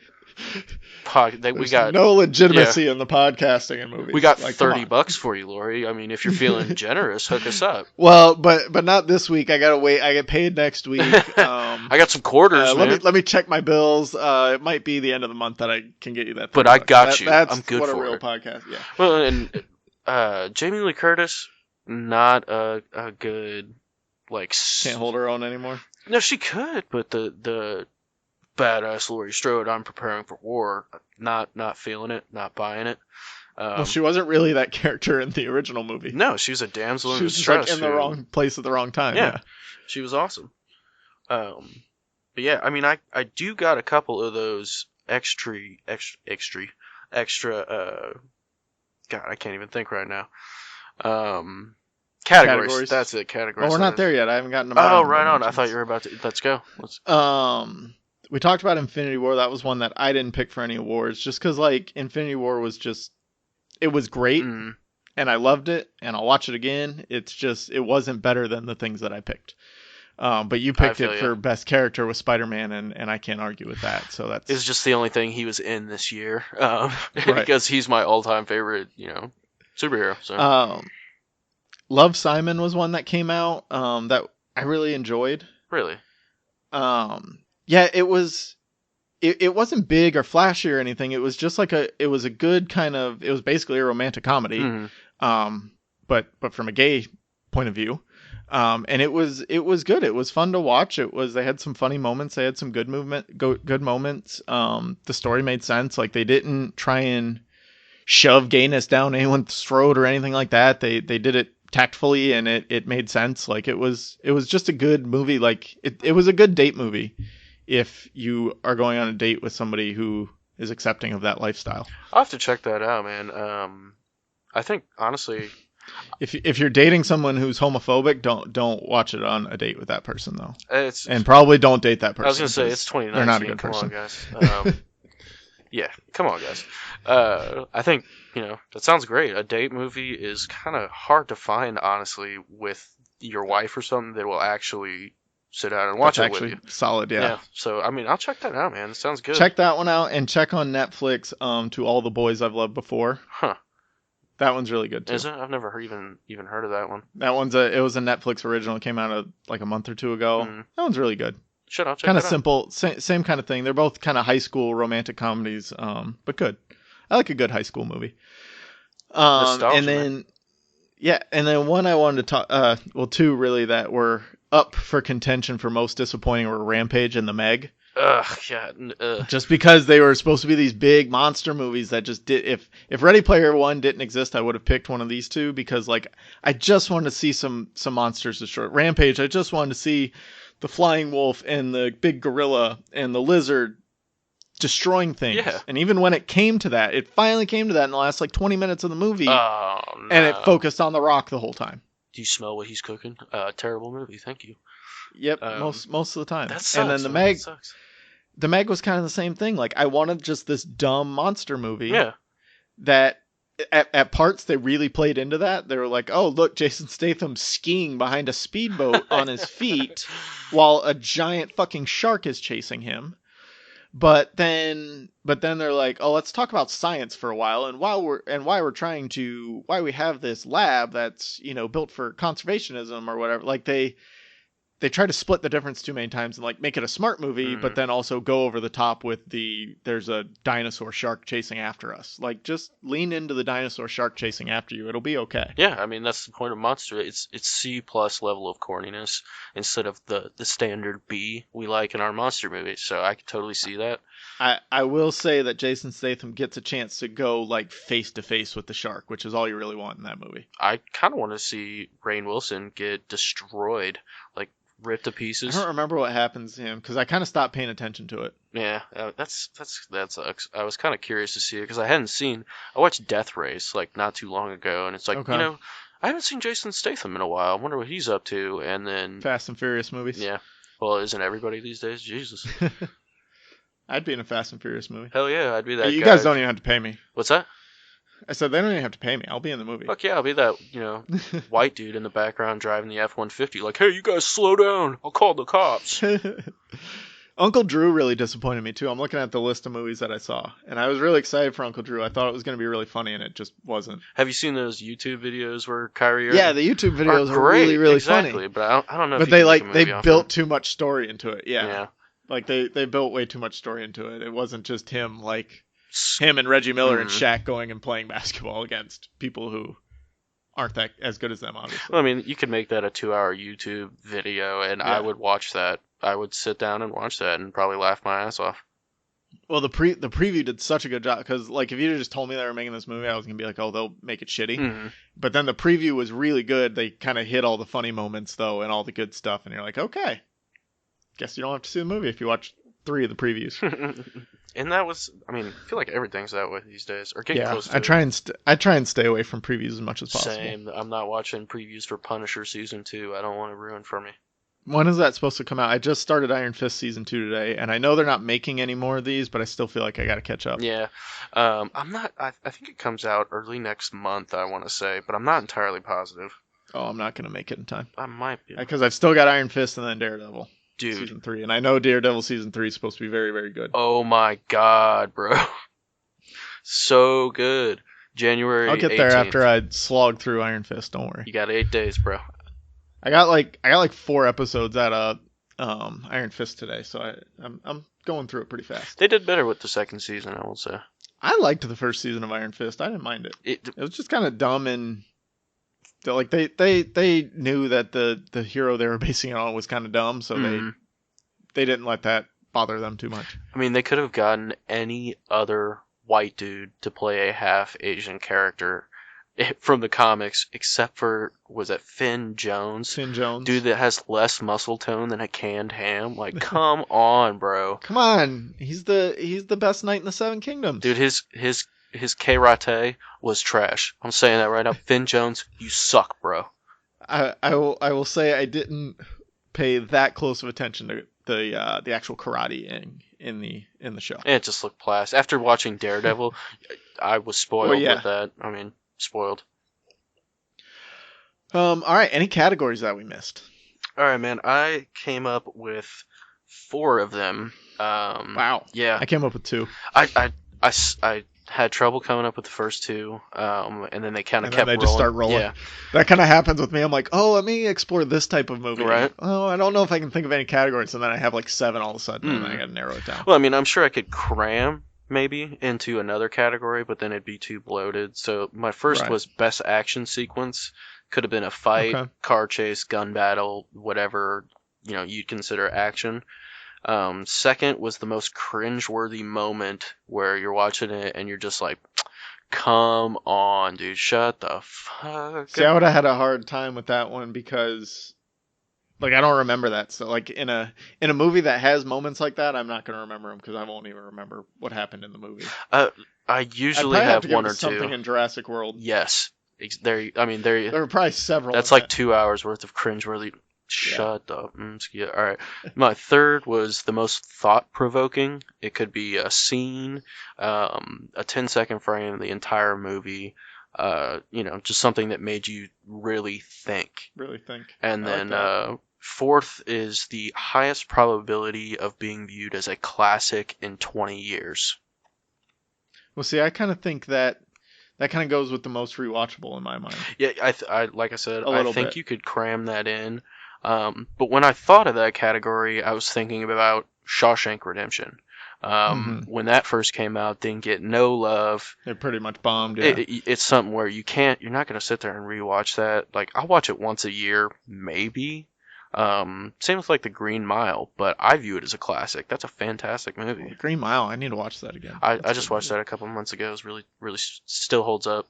We got no legitimacy in the podcasting in movies. We got like, $30 for you, Laurie. I mean, if you're feeling generous, hook us up. Well, but not this week. I gotta wait. I get paid next week. I got some quarters. Man. Let me check my bills. It might be the end of the month that I can get you that. But I got you. That's I'm good what for a real it. podcast. Yeah. Well, and Jamie Lee Curtis, not a good like. Can't hold her own anymore. No, she could, but the badass Laurie Strode, I'm preparing for war. Not feeling it, not buying it. Well, she wasn't really that character in the original movie. No, she was a damsel in distress. She was like in the wrong place at the wrong time. Yeah. She was awesome. But yeah, I mean, I do got a couple of those extra. God, I can't even think right now. Categories. That's it. Categories. Oh, we're not there yet. I haven't gotten them. Oh, right on. I thought you were about to. Let's go. We talked about Infinity War. That was one that I didn't pick for any awards, just because like Infinity War was it was great, and I loved it, and I'll watch it again. It's just it wasn't better than the things that I picked. But you picked it for best character with Spider-Man, and I can't argue with that. So it's just the only thing he was in this year, because he's my all-time favorite, superhero. So Love, Simon was one that came out that I really enjoyed. Really? Yeah, it was. It wasn't big or flashy or anything. It was just like it was a good kind of. It was basically a romantic comedy, but from a gay point of view, and it was good. It was fun to watch. They had some funny moments. They had some good moments. The story made sense. Like they didn't try and shove gayness down anyone's throat or anything like that. They did it tactfully, and it made sense. Like it was just a good movie. Like it was a good date movie if you are going on a date with somebody who is accepting of that lifestyle. I'll have to check that out, man. I think honestly, if you're dating someone who's homophobic, don't watch it on a date with that person though. And probably don't date that person. I was gonna say it's 2019. They're not a good person. Come on, guys. Yeah, come on, guys. I think that sounds great. A date movie is kind of hard to find, honestly, with your wife or something that will actually sit down and watch it with you. Solid, yeah. So I mean, I'll check that out, man. It sounds good. Check that one out, and check on Netflix. To All the Boys I've Loved Before. Huh. That one's really good too. Is it? I've never even heard of that one. That it was a Netflix original. It came out like a month or two ago. That one's really good. Shit, I'll check Kind that of simple, same kind of thing. They're both kind of high school romantic comedies, but good. I like a good high school movie. Nostalgia, and then man. yeah, and then one I wanted to talk. Well, two really that were up for contention for most disappointing were Rampage and The Meg. Ugh, yeah. Just because they were supposed to be these big monster movies that just did. If Ready Player One didn't exist, I would have picked one of these two because like I just wanted to see some monsters destroyed. Rampage, I just wanted to see the flying wolf and the big gorilla and the lizard destroying things. Yeah. And even when it came to that, it finally came to that in the last like 20 minutes of the movie. Oh no. And it focused on The Rock the whole time. Do you smell what he's cooking? Terrible movie. Thank you. Yep, most of the time. That sucks. And then The Meg was kind of the same thing. Like I wanted just this dumb monster movie. Yeah. That at parts they really played into that. They were like, "Oh, look, Jason Statham skiing behind a speedboat on his feet while a giant fucking shark is chasing him." But then they're like, "Oh, let's talk about science for a while and why we have this lab that's, built for conservationism or whatever." Like they try to split the difference too many times and like make it a smart movie, but then also go over the top with there's a dinosaur shark chasing after us. Like just lean into the dinosaur shark chasing after you. It'll be okay. Yeah, I mean that's the point of Monster. It's C+ level of corniness instead of the standard B we like in our monster movies. So I can totally see that. I will say that Jason Statham gets a chance to go like face to face with the shark, which is all you really want in that movie. I kind of want to see Rainn Wilson get destroyed, like ripped to pieces. I don't remember what happens to him because I kind of stopped paying attention to it. Yeah, that sucks. I was kind of curious to see it because I watched Death Race like not too long ago, and it's like, Okay. I haven't seen Jason Statham in a while. I wonder what he's up to. And then Fast and Furious movies. Yeah. Well, isn't everybody these days? Jesus. I'd be in a Fast and Furious movie. Hell yeah, I'd be that You guy. guys don't even have to pay me. What's that? I said they don't even have to pay me. I'll be in the movie. Fuck yeah, I'll be that, white dude in the background driving the F-150 like, hey, you guys slow down. I'll call the cops. Uncle Drew really disappointed me too. I'm looking at the list of movies that I saw, and I was really excited for Uncle Drew. I thought it was going to be really funny, and it just wasn't. Have you seen those YouTube videos where Kyrie? Yeah, the YouTube videos are great, really, really exactly, funny. But I don't know. But they built too much story into it. Yeah. Like they built way too much story into it. It wasn't just him and Reggie Miller and Shaq going and playing basketball against people who aren't that as good as them, obviously. Well, I mean, you could make that a 2-hour YouTube video, and I would watch that. I would sit down and watch that and probably laugh my ass off. Well, the preview did such a good job because, like, if you just told me they were making this movie, I was gonna be like, oh, they'll make it shitty. Mm-hmm. But then the preview was really good. They kind of hit all the funny moments though, and all the good stuff, and you're like, okay, guess you don't have to see the movie if you watch 3 of the previews. And that was, I feel like everything's that way these days, or getting close to I try and stay away from previews as much as possible. Same. I'm not watching previews for Punisher season 2. I don't want to ruin for me. When is that supposed to come out? I just started Iron Fist season 2 today, and I know they're not making any more of these, but I still feel like I got to catch up. Yeah. I'm not. I think it comes out early next month. I want to say, but I'm not entirely positive. Oh, I'm not gonna make it in time. I might be because I've still got Iron Fist and then Daredevil. Dude. Season 3, and I know Daredevil season 3 is supposed to be very, very good. Oh my god, bro. So good. January 18th. I'll get there after I slog through Iron Fist, don't worry. You got 8 days, bro. I got like 4 episodes out of Iron Fist today, so I'm going through it pretty fast. They did better with the second season, I will say. I liked the first season of Iron Fist. I didn't mind it. It was just kind of dumb, and like they knew that the hero they were basing it on was kind of dumb, so they didn't let that bother them too much. They could have gotten any other white dude to play a half Asian character from the comics, except for, was it Finn Jones? Finn Jones. Dude that has less muscle tone than a canned ham. Like, come on, bro. Come on. He's the best knight in the Seven Kingdoms. Dude, his karate was trash. I'm saying that right now. Finn Jones, you suck, bro. I will say I didn't pay that close of attention to the actual karate in the show. It just looked plastic. After watching Daredevil, I was spoiled with that. Spoiled. All right. Any categories that we missed? All right, man. I came up with 4 of them. Wow. Yeah. I came up with 2. I had trouble coming up with the first two, and then they kind of And then kept they rolling. just start rolling. Yeah, That kind of happens with me. I'm like, oh, let me explore this type of movie. right. Oh, I don't know if I can think of any categories, and then I have like 7 all of a sudden, and I got to narrow it down. Well, I mean, I'm sure I could cram maybe into another category, but then it'd be too bloated. So my first was best action sequence. Could have been a fight, car chase, gun battle, whatever you'd consider action. Second was the most cringeworthy moment where you're watching it and you're just like, come on, dude, shut the fuck See, I would have had a hard time with that one because, like, I don't remember that. So, like, in a movie that has moments like that, I'm not going to remember them because I won't even remember what happened in the movie. I usually have one or two. Something in Jurassic World. Yes. There are probably several. That's like 2 hours worth of cringeworthy. Shut up. Yeah. All right. My third was the most thought-provoking. It could be a scene, a 10-second frame, the entire movie. Just something that made you really think. And then fourth is the highest probability of being viewed as a classic in 20 years. Well, see, I kind of think that kind of goes with the most rewatchable in my mind. Yeah, I like I said, I think you could cram that in. But when I thought of that category, I was thinking about Shawshank Redemption. When that first came out, didn't get no love. It pretty much bombed. Yeah. It's something where you're not going to sit there and rewatch that. Like, I'll watch it once a year, maybe. Same with like The Green Mile, but I view it as a classic. That's a fantastic movie. Well, Green Mile, I need to watch that again. I just watched that a couple months ago. It really, really still holds up.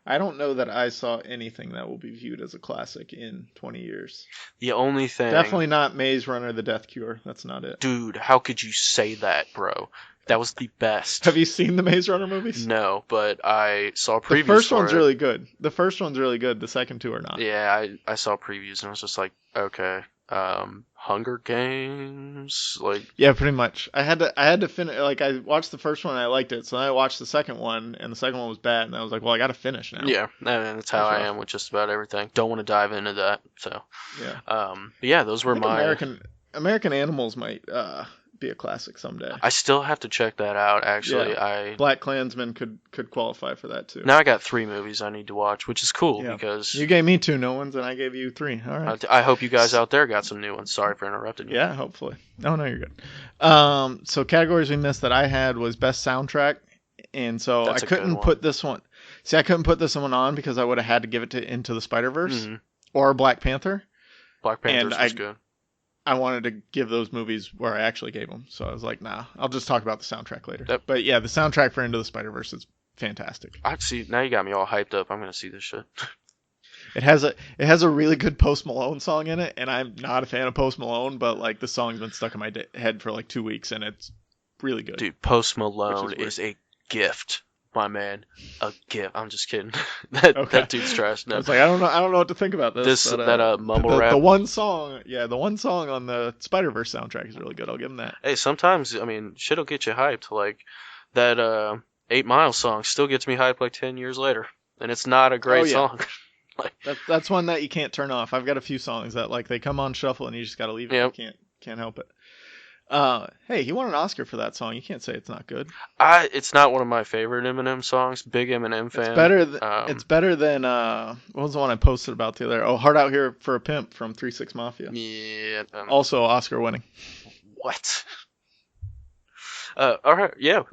I don't know that I saw anything that will be viewed as a classic in 20 years. The only thing... Definitely not Maze Runner, The Death Cure. That's not it. Dude, how could you say that, bro? That was the best. Have you seen the Maze Runner movies? No, but I saw previews. The first one's really good. The second two are not. Yeah, I saw previews and I was just like, okay. Hunger Games, like, yeah, pretty much. I had to finish. Like, I watched the first one and I liked it, so then I watched the second one and the second one was bad, and I was like, well, I got to finish now. Yeah, and that's how I am with just about everything. Don't want to dive into that. So yeah, but yeah, those were my American Animals might be a classic someday. I still have to check that out. Actually, yeah. Black Klansman could qualify for that too. Now I got 3 movies I need to watch, which is cool because you gave me 2 new ones and I gave you 3. All right. I hope you guys out there got some new ones. Sorry for interrupting you. Yeah, hopefully. No, you're good. So categories we missed that I had was best soundtrack, and so I couldn't put this one. See, I couldn't put this one on because I would have had to give it to Into the Spider-Verse or Black Panther. Black Panther was good. I wanted to give those movies where I actually gave them, so I was like, nah, I'll just talk about the soundtrack later. Yep. But yeah, the soundtrack for Into the Spider-Verse is fantastic. I see. Now you got me all hyped up. I'm gonna see this shit. It has a really good Post Malone song in it, and I'm not a fan of Post Malone, but like the song's been stuck in my head for like 2 weeks, and it's really good. Dude, Post Malone is a gift. My man, a gift. I'm just kidding. That dude's trash. No. I was like, I don't know what to think about this. Mumble rap. The one song on the Spider-Verse soundtrack is really good. I'll give him that. Hey, sometimes shit'll get you hyped. Like that 8 Mile song still gets me hyped like 10 years later, and it's not a great song. Like that's one that you can't turn off. I've got a few songs that like they come on shuffle and you just gotta leave it. Yep. You can't help it. Hey, he won an Oscar for that song. You can't say it's not good. It's not one of my favorite Eminem songs. Big Eminem fan. It's better than what was the one I posted about the other? Oh, Hard Out Here for a Pimp from 3 6 Mafia. Yeah. Also Oscar winning. What? All right. Yeah.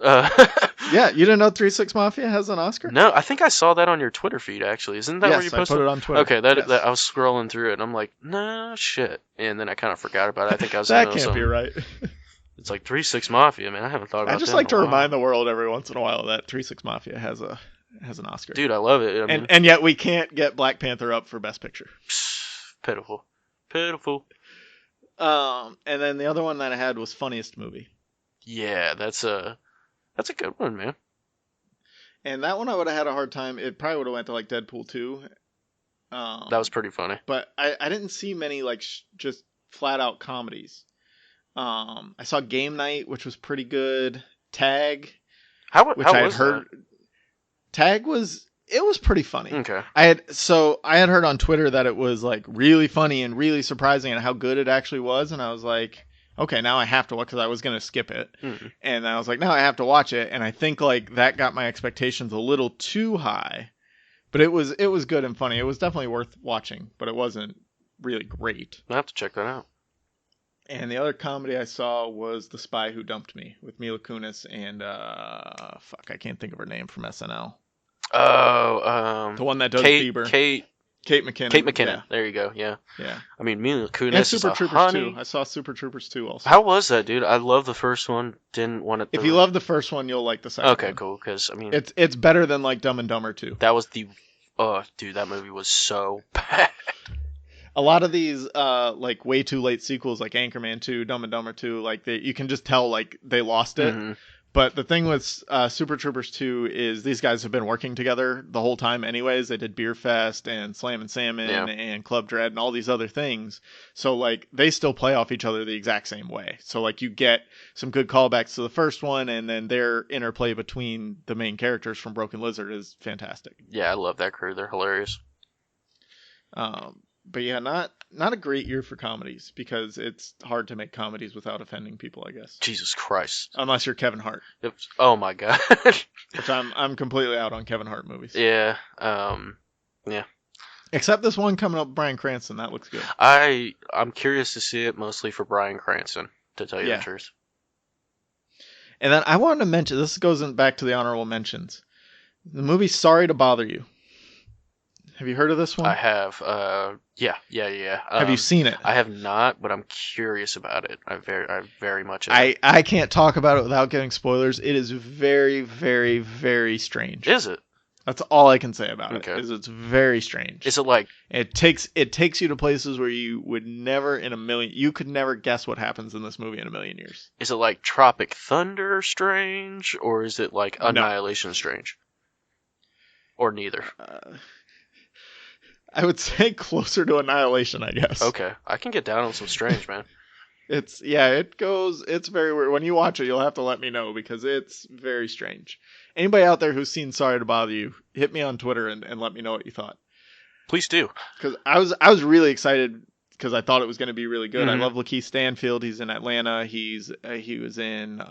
Yeah, you didn't know 3 6 Mafia has an Oscar? No, I think I saw that on your Twitter feed. Actually, isn't that where you posted? I put it on Twitter. Okay, that I was scrolling through it, and I'm like, no shit, and then I kind of forgot about it. I think I was. That can't be right. It's like 3 6 Mafia, man. I haven't thought about. I just like to remind the world every once in a while that 3 6 Mafia has an Oscar. Dude, I love it. And yet we can't get Black Panther up for Best Picture. Pitiful. And then the other one that I had was Funniest Movie. Yeah, that's a good one, man. And that one I would have had a hard time. It probably would have went to like Deadpool 2. That was pretty funny. But I didn't see many like just flat out comedies. I saw Game Night, which was pretty good. Tag, which I had heard. That? Tag was pretty funny. Okay. I had heard on Twitter that it was like really funny and really surprising and how good it actually was, and I was like, okay, now I have to watch, because I was going to skip it. Mm. And I was like, now I have to watch it. And I think like that got my expectations a little too high. But it was good and funny. It was definitely worth watching, but it wasn't really great. I have to check that out. And the other comedy I saw was The Spy Who Dumped Me with Mila Kunis and I can't think of her name from SNL. Oh, the one that does Kate Bieber. Kate McKinnon. Kate McKinnon. Yeah. There you go. Yeah. Yeah. I mean, Mila Kunis And is Super a Troopers honey. 2. I saw Super Troopers 2 also. How was that, dude? I love the first one. Didn't want it. If you love the first one, you'll like the second one. Okay, cool. Because I mean, it's better than like Dumb and Dumber 2. that was the. Oh, dude, that movie was so bad. A lot of these like way too late sequels, like Anchorman 2, Dumb and Dumber 2, like you can just tell like they lost it. Mm-hmm. But the thing with Super Troopers 2 is these guys have been working together the whole time anyways. They did Beer Fest and Slam and Salmon and Club Dread and all these other things. So, like, they still play off each other the exact same way. So, like, you get some good callbacks to the first one, and then their interplay between the main characters from Broken Lizard is fantastic. Yeah, I love that crew. They're hilarious. But yeah, not a great year for comedies, because it's hard to make comedies without offending people, I guess. Jesus Christ. Unless you're Kevin Hart. Oh my god. Which I'm completely out on Kevin Hart movies. Yeah. Yeah. Except this one coming up, Bryan Cranston. That looks good. I'm curious to see it, mostly for Bryan Cranston, to tell you the truth. And then I wanted to mention, this goes back to the honorable mentions. The movie Sorry to Bother You. Have you heard of this one? I have. Yeah. Have you seen it? I have not, but I'm curious about it. I very much am. I can't talk about it without giving spoilers. It is very, very, very strange. Is it? That's all I can say about Okay. it. Is it's very strange. Is it like it takes you to places where you would never you could never guess what happens in this movie in a million years. Is it like Tropic Thunder strange, or is it like Annihilation strange? Or neither? I would say closer to Annihilation, I guess. Okay, I can get down on some strange, man. It's very weird. When you watch it, you'll have to let me know, because it's very strange. Anybody out there who's seen Sorry to Bother You, hit me on Twitter and let me know what you thought. Please do. Because I was really excited, because I thought it was going to be really good. Mm-hmm. I love Lakeith Stanfield. He's in Atlanta. He was in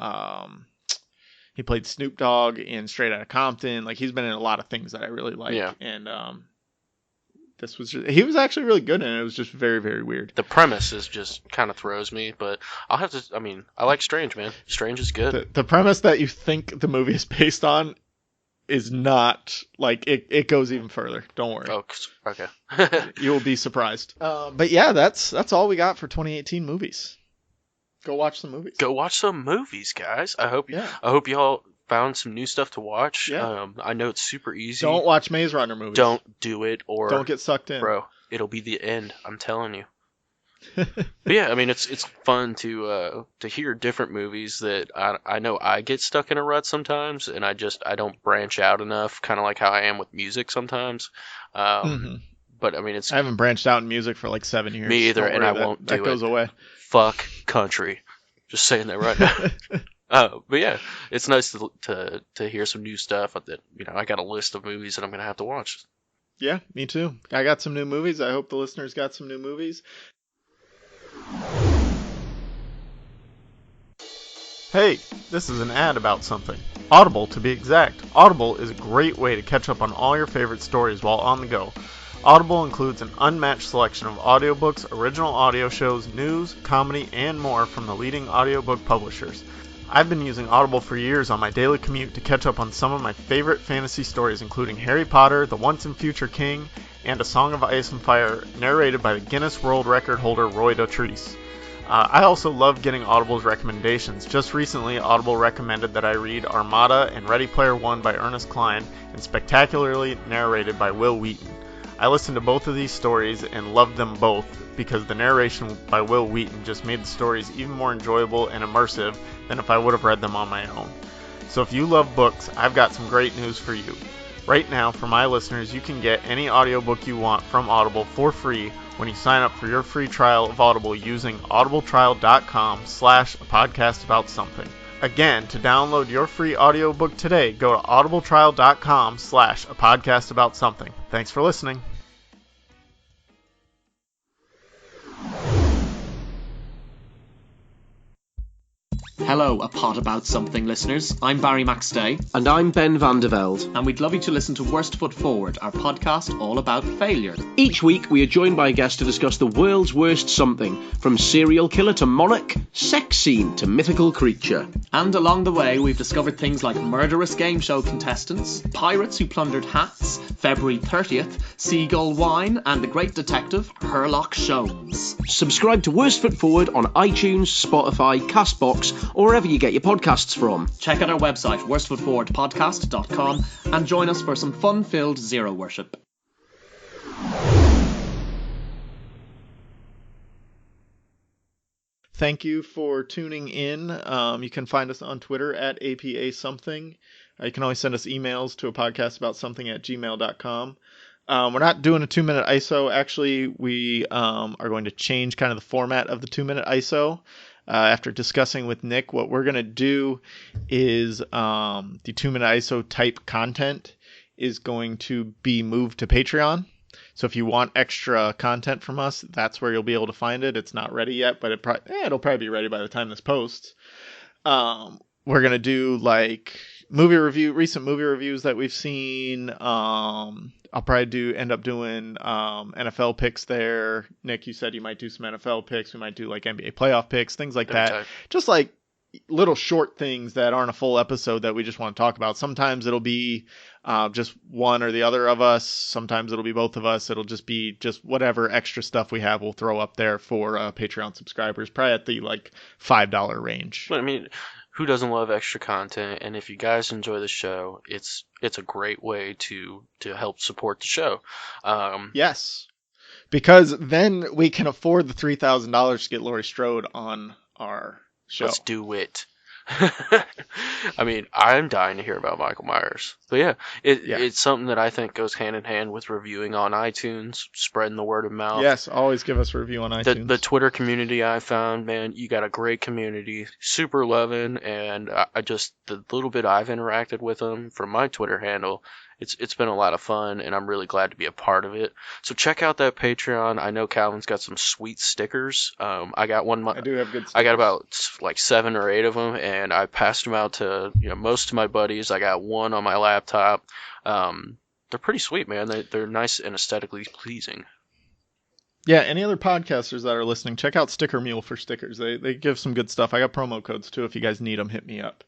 he played Snoop Dogg in Straight Outta Compton. Like, he's been in a lot of things that I really like. Yeah. And he was actually really good in it. It was just very, very weird. The premise is just kind of throws me, but I'll have to. I mean, I like Strange, man. Strange is good. The premise that you think the movie is based on is not, like, it goes even further. Don't worry. Oh, okay. You will be surprised. But yeah, that's all we got for 2018 movies. Go watch some movies. Go watch some movies, guys. I hope y'all found some new stuff to watch. Yeah. I know it's super easy. Don't watch Maze Runner movies. Don't do it, or don't get sucked in, bro. It'll be the end. I'm telling you. But yeah, I mean, it's fun to hear different movies that I know I get stuck in a rut sometimes, and I don't branch out enough, kind of like how I am with music sometimes. But I mean, I haven't branched out in music for like 7 years. Me either, and I won't do it. That goes away. Fuck country. Just saying that right now. But yeah, it's nice to hear some new stuff. That I got a list of movies that I'm gonna have to watch. Yeah, me too. I got some new movies. I hope the listeners got some new movies. Hey, this is an ad about something. Audible, to be exact. Audible is a great way to catch up on all your favorite stories while on the go. Audible includes an unmatched selection of audiobooks, original audio shows, news, comedy, and more from the leading audiobook publishers. I've been using Audible for years on my daily commute to catch up on some of my favorite fantasy stories, including Harry Potter, The Once and Future King, and A Song of Ice and Fire, narrated by the Guinness World Record holder Roy Dotrice. I also love getting Audible's recommendations. Just recently, Audible recommended that I read Armada and Ready Player One by Ernest Cline, and Spectacularly narrated by Will Wheaton. I listened to both of these stories and loved them both, because the narration by Will Wheaton just made the stories even more enjoyable and immersive than if I would have read them on my own. So if you love books, I've got some great news for you. Right now, for my listeners, you can get any audiobook you want from Audible for free when you sign up for your free trial of Audible using audibletrial.com/apodcastaboutsomething. Again, to download your free audiobook today, go to audibletrial.com/apodcastaboutsomething. Thanks for listening. Hello, A Pod About Something listeners. I'm Barry McStay. And I'm Ben van der Velde. And we'd love you to listen to Worst Foot Forward, our podcast all about failure. Each week we are joined by a guest to discuss the world's worst something, from serial killer to monarch, sex scene to mythical creature. And along the way we've discovered things like murderous game show contestants, pirates who plundered hats, February 30th, seagull wine, and the great detective Herlock Sholmes. Subscribe to Worst Foot Forward on iTunes, Spotify, CastBox, or wherever you get your podcasts from. Check out our website, worstfootforwardpodcast.com, and join us for some fun-filled zero worship. Thank you for tuning in. You can find us on Twitter at APA something. You can always send us emails to a podcast about something at gmail.com. We're not doing a 2-minute ISO. Actually, we are going to change kind of the format of the 2-minute ISO. After discussing with Nick, what we're going to do is the 2-minute ISO type content is going to be moved to Patreon. So if you want extra content from us, that's where you'll be able to find it. It's not ready yet, but it'll probably be ready by the time this posts. We're going to do like recent movie reviews that we've seen. I'll probably end up doing NFL picks there. Nick, you said you might do some NFL picks. We might do like NBA playoff picks, things like that. Just like little short things that aren't a full episode that we just want to talk about. Sometimes it'll be just one or the other of us. Sometimes it'll be both of us. It'll just be just whatever extra stuff we have we'll throw up there for Patreon subscribers, probably at the like $5 range. I mean, who doesn't love extra content? And if you guys enjoy the show, it's a great way to help support the show. Yes, because then we can afford the $3,000 to get Laurie Strode on our show. Let's do it. I mean, I'm dying to hear about Michael Myers. But yeah, it's something that I think goes hand in hand with reviewing on iTunes, spreading the word of mouth. Yes, always give us a review on iTunes. The Twitter community I found, man, you got a great community, super loving, and I just, the little bit I've interacted with them from my Twitter handle, it's been a lot of fun, and I'm really glad to be a part of it. So check out that Patreon. I know Calvin's got some sweet stickers. I got one. I do have good stickers. I got about like 7 or 8 of them, and I passed them out to most of my buddies. I got one on my laptop. They're pretty sweet, man. They're nice and aesthetically pleasing. Yeah, any other podcasters that are listening, check out Sticker Mule for stickers. They give some good stuff. I got promo codes too. If you guys need them, hit me up.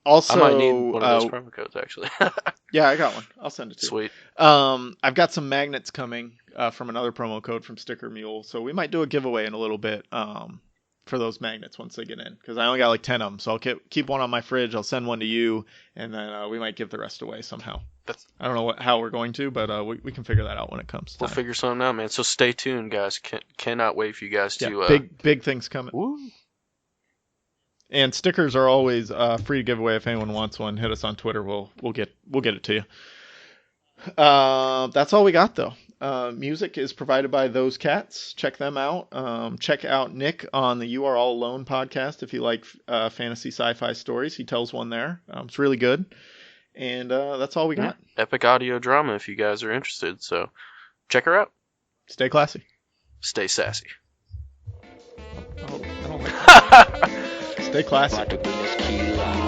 Also, I might need one of those promo codes, actually. Yeah, I got one. I'll send it to you. Sweet. I've got some magnets coming from another promo code from Sticker Mule, so we might do a giveaway in a little bit for those magnets once they get in, because I only got like 10 of them, so I'll keep one on my fridge. I'll send one to you, and then we might give the rest away somehow. I don't know how we're going to, but we can figure that out when it comes. We'll figure something out, man. So stay tuned, guys. Cannot wait for you guys to... big things coming. Woo. And stickers are always free to give away. If anyone wants one, hit us on Twitter. We'll get it to you. That's all we got though. Music is provided by Those Cats. Check them out. Check out Nick on the You Are All Alone podcast if you like fantasy sci-fi stories. He tells one there. It's really good. And that's all we got. Epic audio drama if you guys are interested. So check her out. Stay classy. Stay sassy. Oh, I don't like that. Stay classy.